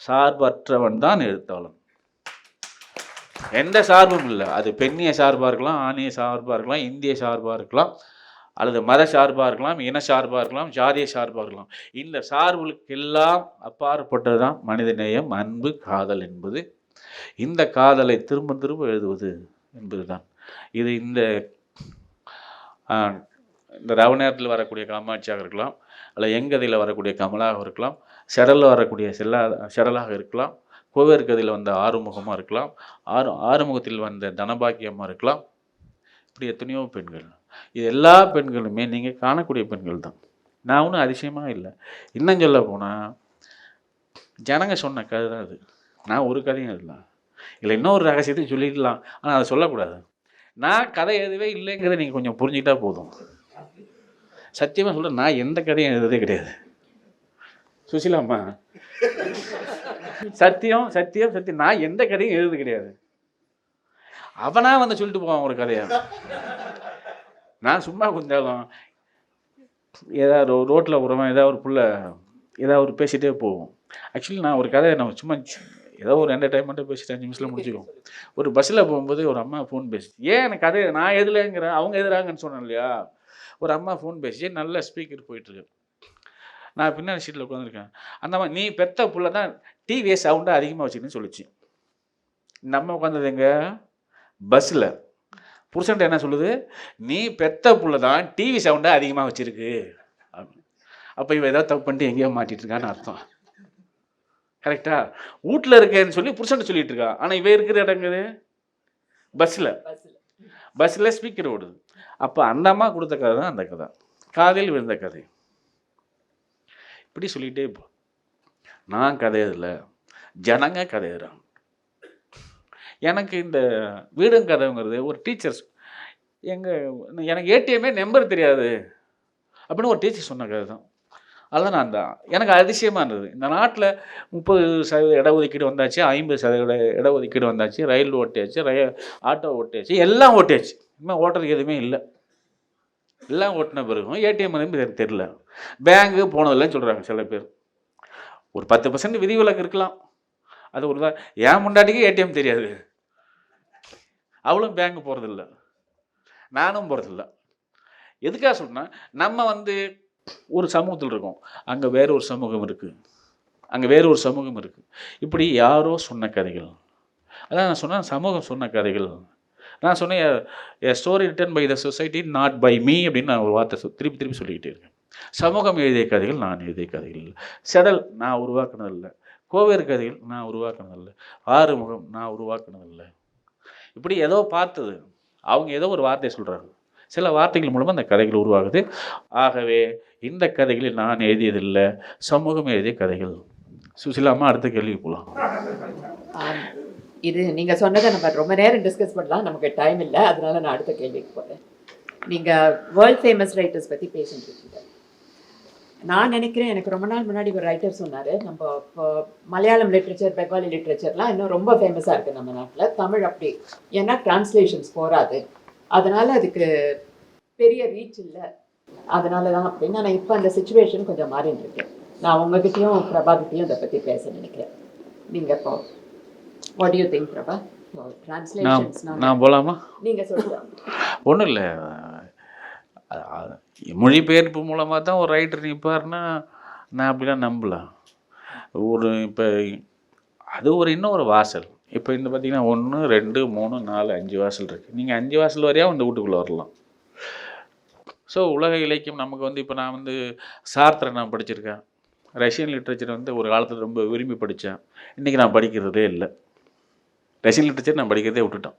Speaker 8: சார்பற்றவன் தான் எழுத்தாளன். எந்த சார்பும் இல்லை. அது பெண்ணிய சார்பாக இருக்கலாம், ஆணிய சார்பாக இருக்கலாம், இந்திய சார்பாக இருக்கலாம், அல்லது மத சார்பாக இருக்கலாம், இன சார்பாக இருக்கலாம், ஜாதிய சார்பாக இருக்கலாம். இந்த சார்புகளுக்கெல்லாம் அப்பாற்பட்டது தான் மனிதநேயம், அன்பு, காதல் என்பது. இந்த காதலை திரும்ப திரும்ப எழுதுவது என்பது தான் இது. இந்த ரவநேரத்தில் வரக்கூடிய காமாட்சியாக இருக்கலாம், அல்லது எங்கதையில் வரக்கூடிய கமலாக இருக்கலாம், செடலில் வரக்கூடிய செடலாக இருக்கலாம், கோவேறு கதையில் வந்த ஆறுமுகமாக இருக்கலாம், ஆறுமுகத்தில் வந்த தனபாக்கியமாக இருக்கலாம். இப்படி எத்தனையோ பெண்கள். இது எல்லா பெண்களுமே நீங்கள் காணக்கூடிய பெண்கள் தான். நான் ஒன்றும் அதிசயமாக இல்லை. இன்னும் சொல்ல போனால் ஜனங்க சொன்ன கதை தான் அது. நான் ஒரு கதையும் எழுதலாம், இல்லை இன்னொரு ரகசியத்தையும் சொல்லிடலாம், ஆனால் அதை சொல்லக்கூடாது. நான் கதை எழுதவே இல்லைங்கிறத நீங்கள் கொஞ்சம் புரிஞ்சுக்கிட்டா போதும். சத்தியமாக சொல்கிறேன், நான் எந்த கதையும் எழுதவே கிடையாது. சுஷீலாம்மா, சத்தியம் சத்தியம் சத்தியம், நான் எந்த கதையும் எழுது கிடையாது. அவனா வந்து சொல்லிட்டு போவான் ஒரு கதையை. நான் சும்மா கொஞ்சம் ஏதாவது ரோட்டில் போகிறவன் ஏதாவது ஒரு புள்ள ஏதாவது ஒரு பேசிகிட்டே போவோம். ஆக்சுவலி நான் ஒரு கதை நான் சும்மா ஏதோ ஒரு என்டர்டைன்மெண்ட்டாக பேசிட்டு 5 நிமிஷத்தில் முடிச்சுக்குவோம். ஒரு பஸ்ஸில் போகும்போது ஒரு அம்மா ஃபோன் பேசி, ஏன் எனக்கு கதை நான் எதுலங்கிறேன் அவங்க எதுறாங்கன்னு சொன்னேன் இல்லையா. ஒரு அம்மா ஃபோன் பேசி நல்ல ஸ்பீக்கர் போயிட்டுருக்கு. நான் பின்னாடி சீட்டில் உட்காந்துருக்கேன். அந்த அம்மா நீ பெத்த புள்ள தான் டிவியை சவுண்டாக அதிகமாக வச்சுக்கணும்னு சொல்லிச்சு. இந்த அம்மா உட்காந்தது எங்க பஸ்ஸில். புருஷன்ட்ட என்ன சொல்லுது, நீ பெத்த புள்ள தான் டிவி சவுண்டாக அதிகமாக வச்சுருக்கு. அப்போ இவன் ஏதாவது தப்பு பண்ணிட்டு எங்கேயோ மாட்டிட்டு இருக்கான்னு அர்த்தம். கரெக்டா? வீட்டில் இருக்கேன்னு சொல்லி புருஷன் சொல்லிட்டு இருக்கா. ஆனால் இவன் இருக்கிற இடங்குது பஸ்ஸில் ஸ்பீக்கர் ஓடுது. அப்போ அந்த அம்மா கொடுத்த கதை தான் அந்த கதை, காதில் விழுந்த கதை. இப்படி சொல்லிகிட்டே இப்போ நான் கதை எழுதல, ஜனங்க கதை எழுதுறாங்க. எனக்கு இந்த வீடும் கதைங்கிறது ஒரு டீச்சர்ஸ் எனக்கு ஏடிஎம்மே நம்பர் தெரியாது அப்படின்னு ஒரு டீச்சர் சொன்ன கதை தான். அதுதான் நான் தான் எனக்கு அதிசயமாக இருந்தது. இந்த நாட்டில் 30% இடஒதுக்கீடு வந்தாச்சு, 50% இடஒதுக்கீடு வந்தாச்சு, ரயில் ஓட்டியாச்சு, ஆட்டோ ஓட்டியாச்சு, எல்லாம் ஓட்டியாச்சு. இனிமேல் ஓட்டுறதுக்கு எதுவுமே இல்லை. எல்லாம் ஓட்டின பிறகும் ஏடிஎம் எனக்கு தெரியல, பேங்கு போனதில்லைன்னு சொல்கிறாங்க சில பேர். ஒரு 10% விதிவிலக்கு இருக்கலாம். அது ஒரு தான். என் முன்னாடிக்கு ஏடிஎம் தெரியாது, அவளும் பேங்கு போகிறதில்ல, நானும் போகிறதில்ல. எதுக்காக சொன்னால் நம்ம ஒரு சமூகத்தில் இருக்கோம், அங்கே வேற ஒரு சமூகம் இருக்குது, அங்கே வேற ஒரு சமூகம் இருக்குது. இப்படி யாரோ சொன்ன கதைகள். அதான் நான் சொன்னேன், சமூகம் சொன்ன கதைகள். நான் சொன்னேன் a story written by the society not by me அப்படின்னு நான் ஒரு வார்த்தை திருப்பி திருப்பி சொல்லிக்கிட்டே இருக்கேன். சமூகம் எழுதிய கதைகள் நான் எழுதிய கதைகள். செடல் நான் உருவாக்குனதில்லை, கோவேறு கதைகள் நான் உருவாக்குனதில்லை, ஆறுமுகம் நான் உருவாக்குனதில்லை. இப்படி ஏதோ பார்த்தது, அவங்க ஏதோ ஒரு வார்த்தையை சொல்கிறாங்க, சில வார்த்தைகள் மூலமாக அந்த கதைகள் உருவாகுது. ஆகவே இந்த கதைகளில் நான் எழுதியதில்லை, சமூகம் எழுதிய கதைகள். சுசிலாமா, அடுத்த கேள்விக்கு போகலாம்.
Speaker 7: இது நீங்கள் சொன்னதை நம்ம ரொம்ப நேரம் டிஸ்கஸ் பண்ணலாம், நமக்கு டைம் இல்லை, அதனால நான் அடுத்த கேள்விக்கு போகிறேன். நீங்கள் வேர்ல்ட் ஃபேமஸ் ரைட்டர்ஸ் பற்றி பேசிட்டு இருக்கீங்க. நான் நினைக்கிறேன், எனக்கு ரொம்ப நாள் முன்னாடி ஒரு ரைட்டர் சொன்னார், நம்ம இப்போ மலையாளம் லிட்ரேச்சர், பெங்காலி லிட்ரேச்சர்லாம் இன்னும் ரொம்ப ஃபேமஸாக இருக்குது நம்ம நாட்டில், தமிழ் அப்படி ஏன்னா டிரான்ஸ்லேஷன்ஸ் போகாது, அதனால் அதுக்கு பெரிய ரீச் இல்லை, அதனால தான் அப்படின்னு. ஆனால் இப்போ அந்த சுச்சுவேஷன் கொஞ்சம் மாறின்னு இருக்கேன். நான் உங்ககிட்டயும் பிரபாகிட்டையும் இதை பற்றி பேச நினைக்கிறேன். நீங்கள் இப்போ what you think Prabha? Translations
Speaker 8: நான் போகலாமா?
Speaker 7: நீங்கள் சொல்லுங்கள்.
Speaker 8: ஒன்றும் இல்லை, மொழிபெயர்ப்பு மூலமாக தான் ஒரு ரைட்டர் நிற்பார்னா நான் அப்படிலாம் நம்பலாம். ஒரு இப்போ அது ஒரு இன்னொரு வாசல். இப்போ இந்த பார்த்தீங்கன்னா 1 2 3 4 5 வாசல் இருக்குது. நீங்கள் 5 வாசல் வரையாக இந்த வீட்டுக்குள்ளே வரலாம். ஸோ உலக இலக்கியம் நமக்கு இப்போ நான் சார்த்தரை நான் படிச்சிருக்கேன். ரஷ்யன் லிட்ரேச்சர் ஒரு காலத்தில் ரொம்ப விரும்பி படித்தேன். இன்றைக்கி நான் படிக்கிறதே இல்லை. ரஷ்யன் லிட்ரேச்சர் நான் படிக்கிறதே விட்டுட்டேன்.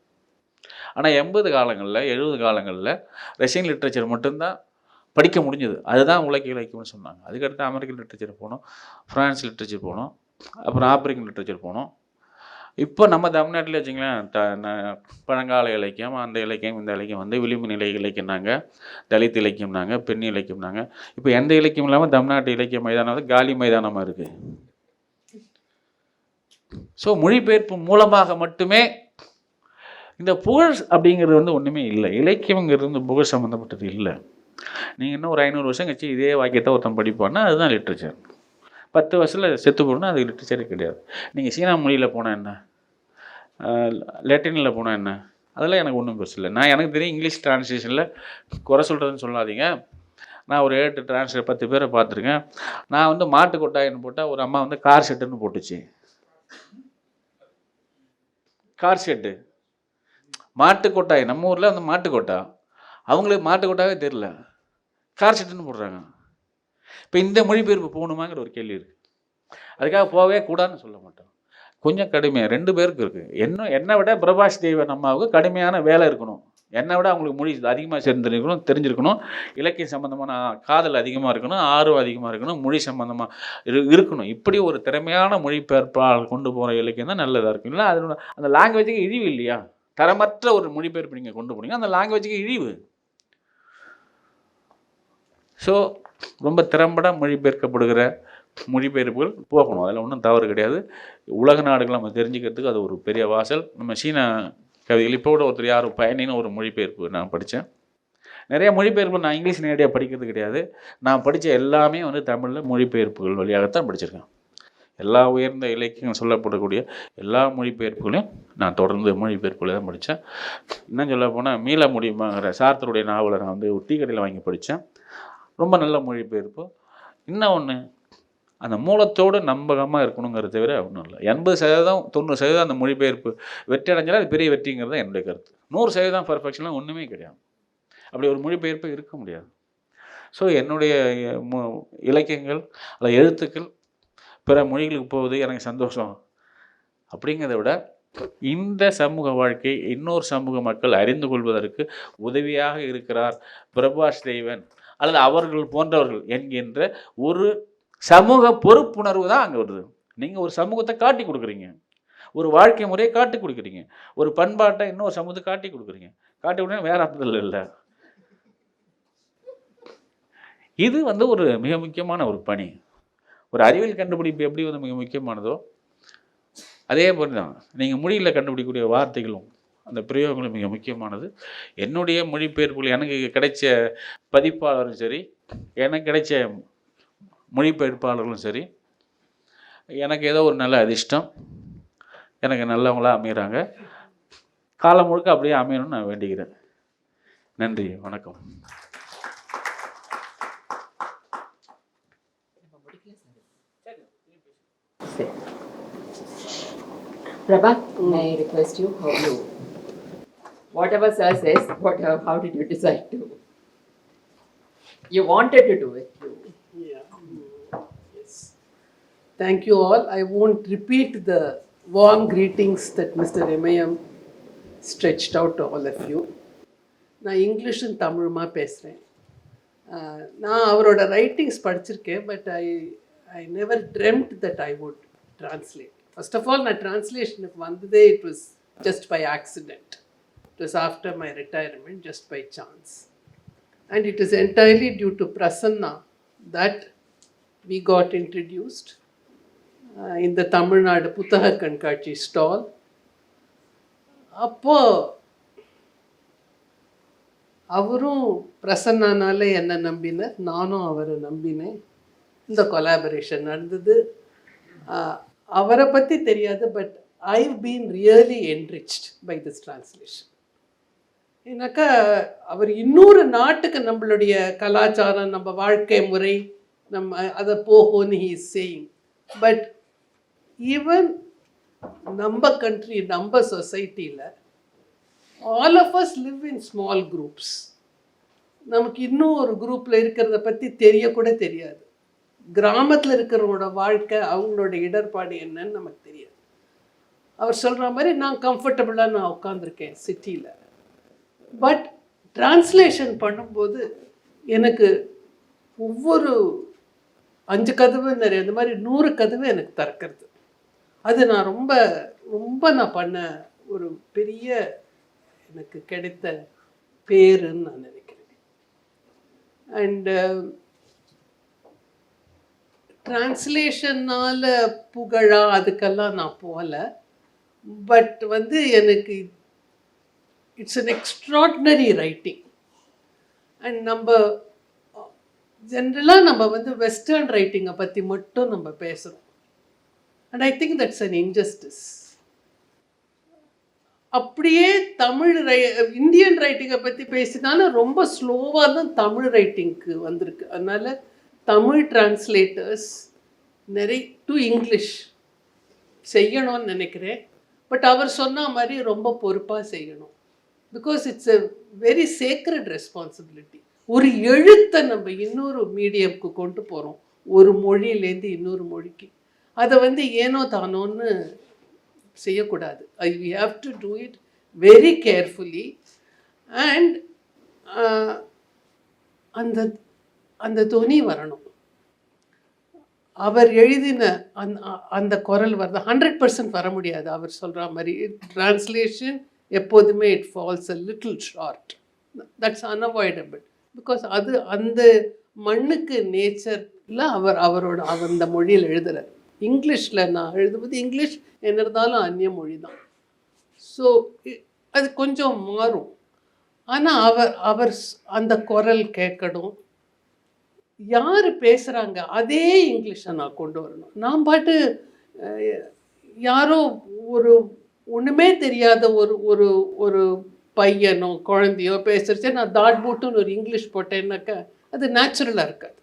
Speaker 8: ஆனால் 80 காலங்களில் 70 காலங்களில் ரஷ்யன் லிட்ரேச்சர் மட்டும்தான் படிக்க முடிஞ்சது. அதுதான் உலக இலக்கியம்னு சொன்னாங்க. அதுக்கடுத்து அமெரிக்கன் லிட்ரேச்சர் போனோம், ஃப்ரான்ஸ் லிட்ரேச்சர் போனோம், அப்புறம் ஆப்பிரிக்கன் லிட்ரேச்சர் போனோம். இப்போ நம்ம தமிழ்நாட்டில் வச்சிங்களேன், பழங்கால இலக்கியம், அந்த இலக்கியம், இந்த இலக்கியம் விளிம்பு நிலை இலக்கியம்னாங்க, தலித் இலக்கியம்னாங்க, பெண் இலக்கியம்னாங்க. இப்போ எந்த இலக்கியம் இல்லாமல் தமிழ்நாட்டு இலக்கிய மைதானம் காலி மைதானமாக இருக்குது. ஸோ மொழிபெயர்ப்பு மூலமாக மட்டுமே இந்த புகழ் அப்படிங்கிறது ஒன்றுமே இல்லை. இலக்கியங்கிறது புகழ் சம்மந்தப்பட்டது இல்லை. நீங்கள் இன்னும் ஒரு 500 வருஷம் கழிச்சு இதே வாக்கியத்தை ஒருத்தன் படிப்பான்னா அதுதான் லிட்ரேச்சர். 10 வருஷத்தில் செத்து போகணுன்னா அது லிட்ரேச்சரே கிடையாது. நீங்கள் சீனா மொழியில் போனால் என்ன, லேட்டினில் போனால் என்ன, அதெல்லாம் எனக்கு ஒன்றும் பெருசு இல்லை. எனக்கு தெரியும் இங்கிலீஷ் டிரான்ஸ்லேஷனில் குறை சொல்கிறதுன்னு சொல்லாதீங்க. நான் ஒரு 8 டிரான்ஸ்லேட் 10 பேரை பார்த்துருக்கேன். நான் மாட்டு கொட்டாயின்னு போட்டால் ஒரு அம்மா கார் ஷெட்டுன்னு போட்டுச்சு. கார் ஷெட்டு மாட்டுக்கொட்டாய், நம்ம ஊரில் மாட்டுக்கொட்டா, அவங்களுக்கு மாட்டுக்கொட்டாவே தெரில, கார் ஷெட்டுன்னு போடுறாங்க. இப்போ இந்த மொழிபெயர்ப்பு போகணுமாங்கிற ஒரு கேள்வி இருக்குது. அதுக்காக போகவே கூடாதுன்னு சொல்ல மாட்டோம். கொஞ்சம் கடுமையாக 2 பேருக்கு இருக்குது. என்னை விட பிரபாஷ் தேவன் அம்மாவுக்கு கடுமையான வேலை இருக்கணும். என்னை விட அவங்களுக்கு மொழி அதிகமாக தெரிஞ்சிருக்கணும். இலக்கியம் சம்மந்தமான காதல் அதிகமாக இருக்கணும், ஆர்வம் அதிகமாக இருக்கணும், மொழி சம்மந்தமாக இருக்கணும். இப்படி ஒரு திறமையான மொழிபெயர்ப்பால் கொண்டு போகிற இலக்கியம் தான் நல்லதாக இருக்கும். இல்லை அதோட அந்த லாங்குவேஜுக்கு இழிவு இல்லையா? தரமற்ற ஒரு மொழிபெயர்ப்பு நீங்கள் கொண்டு போனீங்க, அந்த லாங்குவேஜுக்கு இழிவு. ஸோ ரொம்ப திறம்பட மொழிபெயர்க்கப்படுகிற மொழிபெயர்ப்புகள் போகணும், அதில் ஒன்றும் தவறு கிடையாது. உலக நாடுகள் நம்ம தெரிஞ்சுக்கிறதுக்கு அது ஒரு பெரிய வாசல். நம்ம சீனா கவிதைகள் இப்போ கூட ஒருத்தர் யார் பயணின்னு ஒரு மொழிபெயர்ப்பு நான் படித்தேன். நிறைய மொழிபெயர்ப்பு நான் இங்கிலீஷ் நேரடியாக படிக்கிறது கிடையாது. நான் படித்த எல்லாமே வந்து தமிழில் மொழிபெயர்ப்புகள் வழியாகத்தான் படிச்சிருக்கேன். எல்லா உயர்ந்த இலக்கியம் சொல்லப்படக்கூடிய எல்லா மொழிபெயர்ப்புகளையும் நான் தொடர்ந்து மொழிபெயர்ப்புகளை தான் படித்தேன். இன்னும் சொல்ல போனால் மீள முடியுமாங்கிற சார்த்தருடைய நாவலை நான் வந்து ஒரு டீ கடையில் வாங்கி படித்தேன். ரொம்ப நல்ல மொழிபெயர்ப்பு. இன்னும் ஒன்று, அந்த மூலத்தோடு நம்பகமாக இருக்கணுங்கிறத தவிர ஒன்றும் இல்லை. 80% 90% அந்த மொழிபெயர்ப்பு வெற்றி அடைஞ்சாலும் அது பெரிய வெற்றிங்கிறது தான் என்னுடைய கருத்து. 100% பர்ஃபெக்ஷன்லாம் ஒன்றுமே கிடையாது. அப்படி ஒரு மொழிபெயர்ப்பு இருக்க முடியாது. ஸோ என்னுடைய இலக்கியங்கள் அல்ல எழுத்துக்கள் பிற மொழிகளுக்கு போகுது எனக்கு சந்தோஷம் அப்படிங்கிறத விட இந்த சமூக வாழ்க்கை இன்னொரு சமூக மக்கள் அறிந்து கொள்வதற்கு உதவியாக இருக்கிறார் பிரபாஷ் தேவன் அல்லது அவர்கள் போன்றவர்கள் என்கின்ற ஒரு சமூக பொறுப்புணர்வு தான் அங்கே வருது. நீங்கள் ஒரு சமூகத்தை காட்டி கொடுக்குறீங்க, ஒரு வாழ்க்கை முறையை காட்டி கொடுக்குறீங்க, ஒரு பண்பாட்டை இன்னொரு சமூகத்தை காட்டி கொடுக்குறீங்க. காட்டி கொடுங்க வேற அர்த்தத்தில் இல்லை. இது வந்து ஒரு மிக முக்கியமான ஒரு பணி. ஒரு அறிவியல் கண்டுபிடிப்பு எப்படி வந்து மிக முக்கியமானதோ அதே மாதிரி தான் நீங்கள் மொழியில் கண்டுபிடிக்கக்கூடிய வார்த்தைகளும் அந்த பிரயோகங்களும் மிக முக்கியமானது. என்னுடைய மொழிபெயர்ப்புகள் எனக்கு கிடைச்ச பதிப்பாளரும் சரி, எனக்கு கிடைச்ச மொழிபெயர்ப்பாளர்களும் சரி, எனக்கு ஏதோ ஒரு நல்ல அதிர்ஷ்டம், எனக்கு நல்லவங்களாக அமைகிறாங்க. காலம் முழுக்க அப்படியே அமையணும்னு நான் வேண்டிக்கிறேன். நன்றி, வணக்கம்.
Speaker 7: Prabha, may I request you, whatever sir says, how did you decide to? You wanted to do it.
Speaker 9: Yeah. Yes. Thank you all. I won't repeat the warm greetings that Mr. Remayam stretched out to all of you. நான் English and தமிழுமா பேசுகிறேன். நான் அவரோட writings படிச்சிருக்கேன், but I never dreamt that I would translate. First of all நான் ட்ரான்ஸ்லேஷனுக்கு வந்ததே it was just by accident. It was after my retirement, just by chance. And it is entirely due to Prasanna that we got introduced in the Tamil Nadu Puttaka Kankachi stall. அப்போ அவரும் பிரசன்னானால என்னை நம்பினார், நானும் அவரை நம்பினேன். இந்த collaboration நடந்தது. அவரை பற்றி தெரியாது, but I've been really enriched by this translation. ஏன்னாக்கா அவர் இன்னொரு நாட்டுக்கு நம்மளுடைய கலாச்சாரம், நம்ம வாழ்க்கை முறை, நம்ம அதை போகோன்னு he is saying. But even நம்ம கண்ட்ரி, நம்ம சொசைட்டியில் all of us live in small groups. நமக்கு இன்னும் ஒரு குரூப்பில் இருக்கிறத பற்றி தெரியக்கூட தெரியாது. கிராமத்தில் இருக்கிறவங்களோட வாழ்க்கை, அவங்களோட இடர்பாடு என்னன்னு நமக்கு தெரியாது. அவர் சொல்கிற மாதிரி நான் கம்ஃபர்டபுளாக நான் உட்காந்துருக்கேன் சிட்டியில். பட் ட்ரான்ஸ்லேஷன் பண்ணும்போது எனக்கு ஒவ்வொரு 5 கதவு நிறைய இந்த மாதிரி 100 கதவு எனக்கு திறக்கிறது. அது நான் ரொம்ப ரொம்ப நான் பண்ண ஒரு பெரிய எனக்கு கிடைத்த பேருன்னு நான் நினைக்கிறேன். அண்டு ட்ரான்ஸ்லேஷனால் புகழா அதுக்கெல்லாம் நான் போகல. பட் வந்து எனக்கு it's an extraordinary writing. And நம்ம ஜென்ரலாக நம்ம வந்து வெஸ்டர்ன் ரைட்டிங்கை பற்றி மட்டும் நம்ம பேசுகிறோம். And I think that's an injustice. அப்படியே இந்தியன் ரைட்டிங்கை பற்றி பேசினாலும் ரொம்ப ஸ்லோவாக தான் தமிழ் ரைட்டிங்க்கு வந்திருக்கு. அதனால் தமிழ் டிரான்ஸ்லேட்டர்ஸ் நிறைய டு இங்கிலீஷ் செய்யணும்னு நினைக்கிறேன். பட் அவர் சொன்ன மாதிரி ரொம்ப பொறுப்பாக செய்யணும். Because it's a very sacred responsibility. ஒரு எழுத்தை நம்ம இன்னொரு மீடியம்க்கு கொண்டு போகிறோம், ஒரு மொழியிலேருந்து இன்னொரு மொழிக்கு. அதை வந்து ஏனோ தானோன்னு செய்யக்கூடாது. We have to do it very carefully. And அந்த அந்த துணி வரணும். அவர் எழுதின அந்த குரல் வருது. 100% வர முடியாது. அவர் சொல்கிற மாதிரி ட்ரான்ஸ்லேஷன் எப்போதுமே it falls a little short. That's unavoidable. Because அது அந்த மண்ணுக்கு நேச்சரில் அவரோட அந்த மொழியில் எழுதுகிறார். இங்கிலீஷில் நான் எழுதும்போது இங்கிலீஷ் என்ன இருந்தாலும் அந்நிய மொழி தான். ஸோ அது கொஞ்சம் மாறும். ஆனால் அவர் அந்த குரல் கேட்கணும். யார் பேசுகிறாங்க அதே இங்கிலீஷை நான் கொண்டு வரணும். நான் பாட்டு யாரோ ஒரு ஒன்றுமே தெரியாத ஒரு ஒரு ஒரு பையனோ குழந்தையோ பேசுகிறச்சே நான் தாட் போட்டுன்னு ஒரு இங்கிலீஷ் போட்டேன்னாக்கா அது நேச்சுரலாக இருக்காது.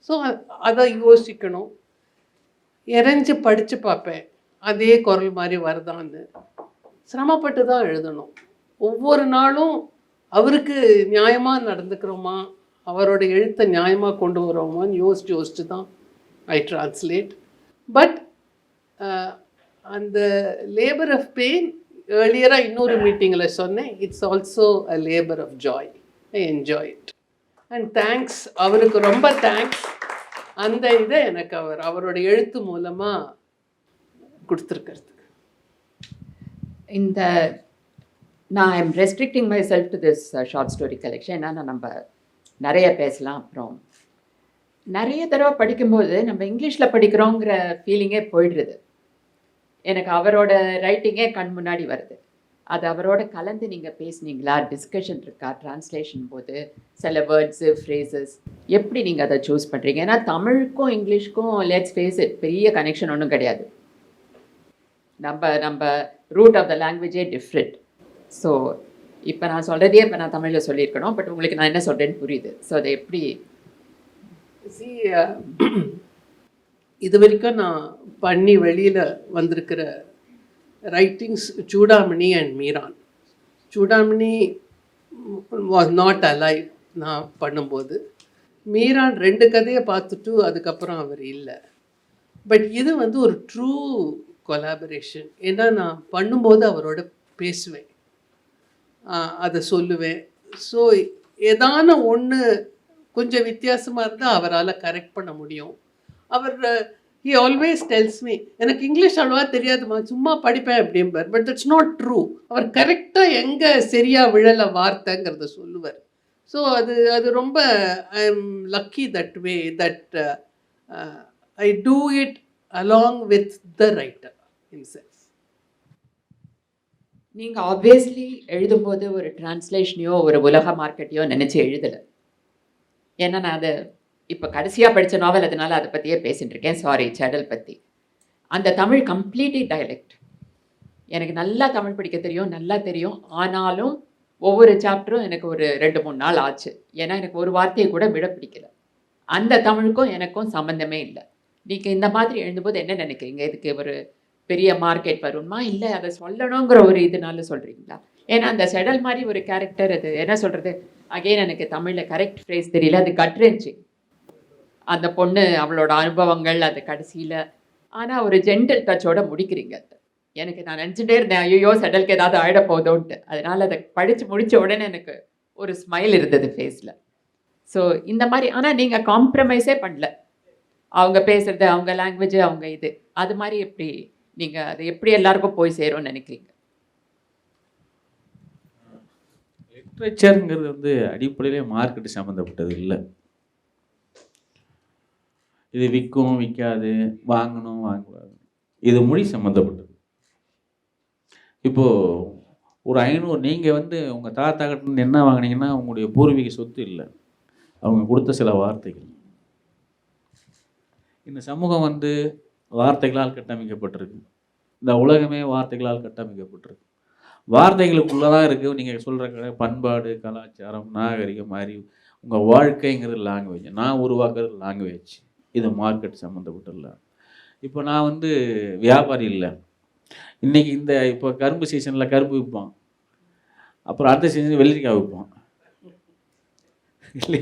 Speaker 9: ஸோ அதை யோசிக்கணும். இறைஞ்சி படித்து பார்ப்பேன் அதே குரல் மாதிரி வருதான்னு. சிரமப்பட்டு தான் எழுதணும். ஒவ்வொரு நாளும் அவருக்கு நியாயமாக நடந்துக்கிறோமா, அவரோட எழுத்தை நியாயமாக கொண்டு வரோமான்னு யோசிச்சு தான் ஐ டிரான்ஸ்லேட். பட் அந்த லேபர் ஆஃப் பெயின் ஏர்லியராக இன்னொரு மீட்டிங்கில் சொன்னேன், it's also a labour of joy. I enjoy it and thanks. அவருக்கு ரொம்ப தேங்க்ஸ். அந்த இதை எனக்கு அவரோட எழுத்து மூலமாக கொடுத்துருக்கிறது.
Speaker 7: இந்த நான் I'm restricting my self to this short story collection. என்னன்னா நம்ம நிறைய பேசலாம். அப்புறம் நிறைய தடவை படிக்கும்போது நம்ம இங்கிலீஷில் படிக்கிறோங்கிற ஃபீலிங்கே போயிடுறது. எனக்கு அவரோட ரைட்டிங்கே கண் முன்னாடி வருது. அது அவரோட கலந்து நீங்கள் பேசுனீங்களா, டிஸ்கஷன் இருக்கா டிரான்ஸ்லேஷன் போது, சில வேர்ட்ஸு ஃப்ரேசஸ் எப்படி நீங்கள் அதை சூஸ் பண்ணுறீங்க? ஏன்னா தமிழுக்கும் இங்கிலீஷ்க்கும் லெட்ஸ் ஃபேஸ் இட் பெரிய கனெக்ஷன் ஒன்றும் கிடையாது. நம்ம ரூட் ஆஃப் த லாங்குவேஜே டிஃப்ரெண்ட். ஸோ இப்போ நான் சொல்கிறதே இப்போ நான் தமிழில் சொல்லியிருக்கணும், பட் உங்களுக்கு நான் என்ன சொல்கிறேன்னு புரியுது. ஸோ அதை எப்படி
Speaker 9: இது வரைக்கும் நான் பண்ணி வெளியில் வந்திருக்கிற writings Chudamani and Meeran. Chudamani was not alive நான் பண்ணும்போது. மீரான் 2 கதையை பார்த்துட்டு அதுக்கப்புறம் அவர் இல்லை. பட் இது வந்து ஒரு ட்ரூ கொலாபரேஷன். ஏன்னா நான் பண்ணும்போது அவரோட பேசுவேன், அதை சொல்லுவேன். ஸோ ஏதான ஒன்று கொஞ்சம் வித்தியாசமாக இருந்தால் அவரால் கரெக்ட் பண்ண முடியும். அவர் he always tells me, எனக்கு இங்கிலீஷ் அவ்வளோவா தெரியாதுமா, சும்மா படிப்பேன் அப்படிம்பார். But that's not true. அவர் கரெக்டாக எங்கே சரியாக விழலை வார்த்தைங்கிறத சொல்லுவார். ஸோ அது ரொம்ப I am lucky that way that I do it along with the writer himself.
Speaker 7: நீங்கள் ஆப்வியஸ்லி எழுதும்போது ஒரு டிரான்ஸ்லேஷனையோ ஒரு உலக மார்க்கெட்டையோ நினச்சி எழுதலை. ஏன்னா நான் அதை இப்போ கடைசியாக படித்த நாவல், அதனால் அதை பற்றியே பேசிகிட்டு இருக்கேன். சாரி, சேடல் பற்றி. அந்த தமிழ் கம்ப்ளீட்லி டைலெக்ட். எனக்கு நல்லா தமிழ் படிக்க தெரியும், நல்லா தெரியும். ஆனாலும் ஒவ்வொரு சாப்டரும் எனக்கு ஒரு 2-3 நாள் ஆச்சு. ஏன்னா எனக்கு ஒரு வார்த்தையை கூட விட பிடிக்கல. அந்த தமிழுக்கும் எனக்கும் சம்மந்தமே இல்லை. நீங்கள் இந்த மாதிரி எழுதும்போது என்ன நினைக்கிறீங்க? இதுக்கு ஒரு பெரிய மார்க்கெட் வருமா, இல்லை அதை சொல்லணுங்கிற ஒரு இதனால சொல்கிறீங்களா? ஏன்னா அந்த செடல் மாதிரி ஒரு கேரக்டர், அது என்ன சொல்கிறது, அகெயின் எனக்கு தமிழில் கரெக்ட் ஃப்ரேஸ் தெரியல, அது கட்ரெஞ்சிங். அந்த பொண்ணு அவளோட அனுபவங்கள் அது கடைசியில், ஆனால் ஒரு ஜென்டல் டச்சோட முடிக்கிறீங்க. எனக்கு நான் நினச்சிட்டே இருந்தேன், ஐயோ செடலுக்கு ஏதாவது ஆகிட போதோன்ட்டு. அதனால் அதை படித்து முடித்த உடனே எனக்கு ஒரு ஸ்மைல் இருந்தது ஃபேஸில். ஸோ இந்த மாதிரி, ஆனால் நீங்கள் காம்ப்ரமைஸே பண்ணல. அவங்க பேசுகிறது, அவங்க லாங்குவேஜ், அவங்க இது, அது மாதிரி எப்படி நீங்கள் அது எப்படி எல்லாருக்கும் போய் சேரும்னு நினைக்கிறீங்க?
Speaker 8: லிட்ரேச்சருங்கிறது வந்து அடிப்படையிலே மார்க்கெட்டு சம்மந்தப்பட்டது இல்லை. இது விற்கும் விற்காது, வாங்கணும் வாங்கக்கூடாது, இது மொழி சம்மந்தப்பட்டது. இப்போது ஒரு 500 நீங்கள் வந்து உங்கள் தாத்தா கிட்ட என்ன வாங்கினீங்கன்னா உங்களுடைய பூர்வீக சொத்து இல்லை, அவங்க கொடுத்த சில வார்த்தைகள். இந்த சமூகம் வந்து வார்த்தைகளால் கட்டமைக்கப்பட்டிருக்கு. இந்த உலகமே வார்த்தைகளால் கட்டமைக்கப்பட்டிருக்கு. வார்த்தைகளுக்குள்ளே தான் இருக்குது நீங்கள் சொல்கிற பண்பாடு, கலாச்சாரம், நாகரிகம், அறிவு. உங்கள் வாழ்க்கைங்கிறது லாங்குவேஜ், நான் உருவாக்குறது லாங்குவேஜ். இது மார்க்கெட் சம்மந்தப்பட்டல. இப்போ நான் வந்து வியாபாரி இல்லை. இன்றைக்கி இப்போ கரும்பு சீசனில் கரும்பு விற்பான், அப்புறம் அடுத்த சீசன் வெள்ளரிக்காய் விற்பான் இல்லை.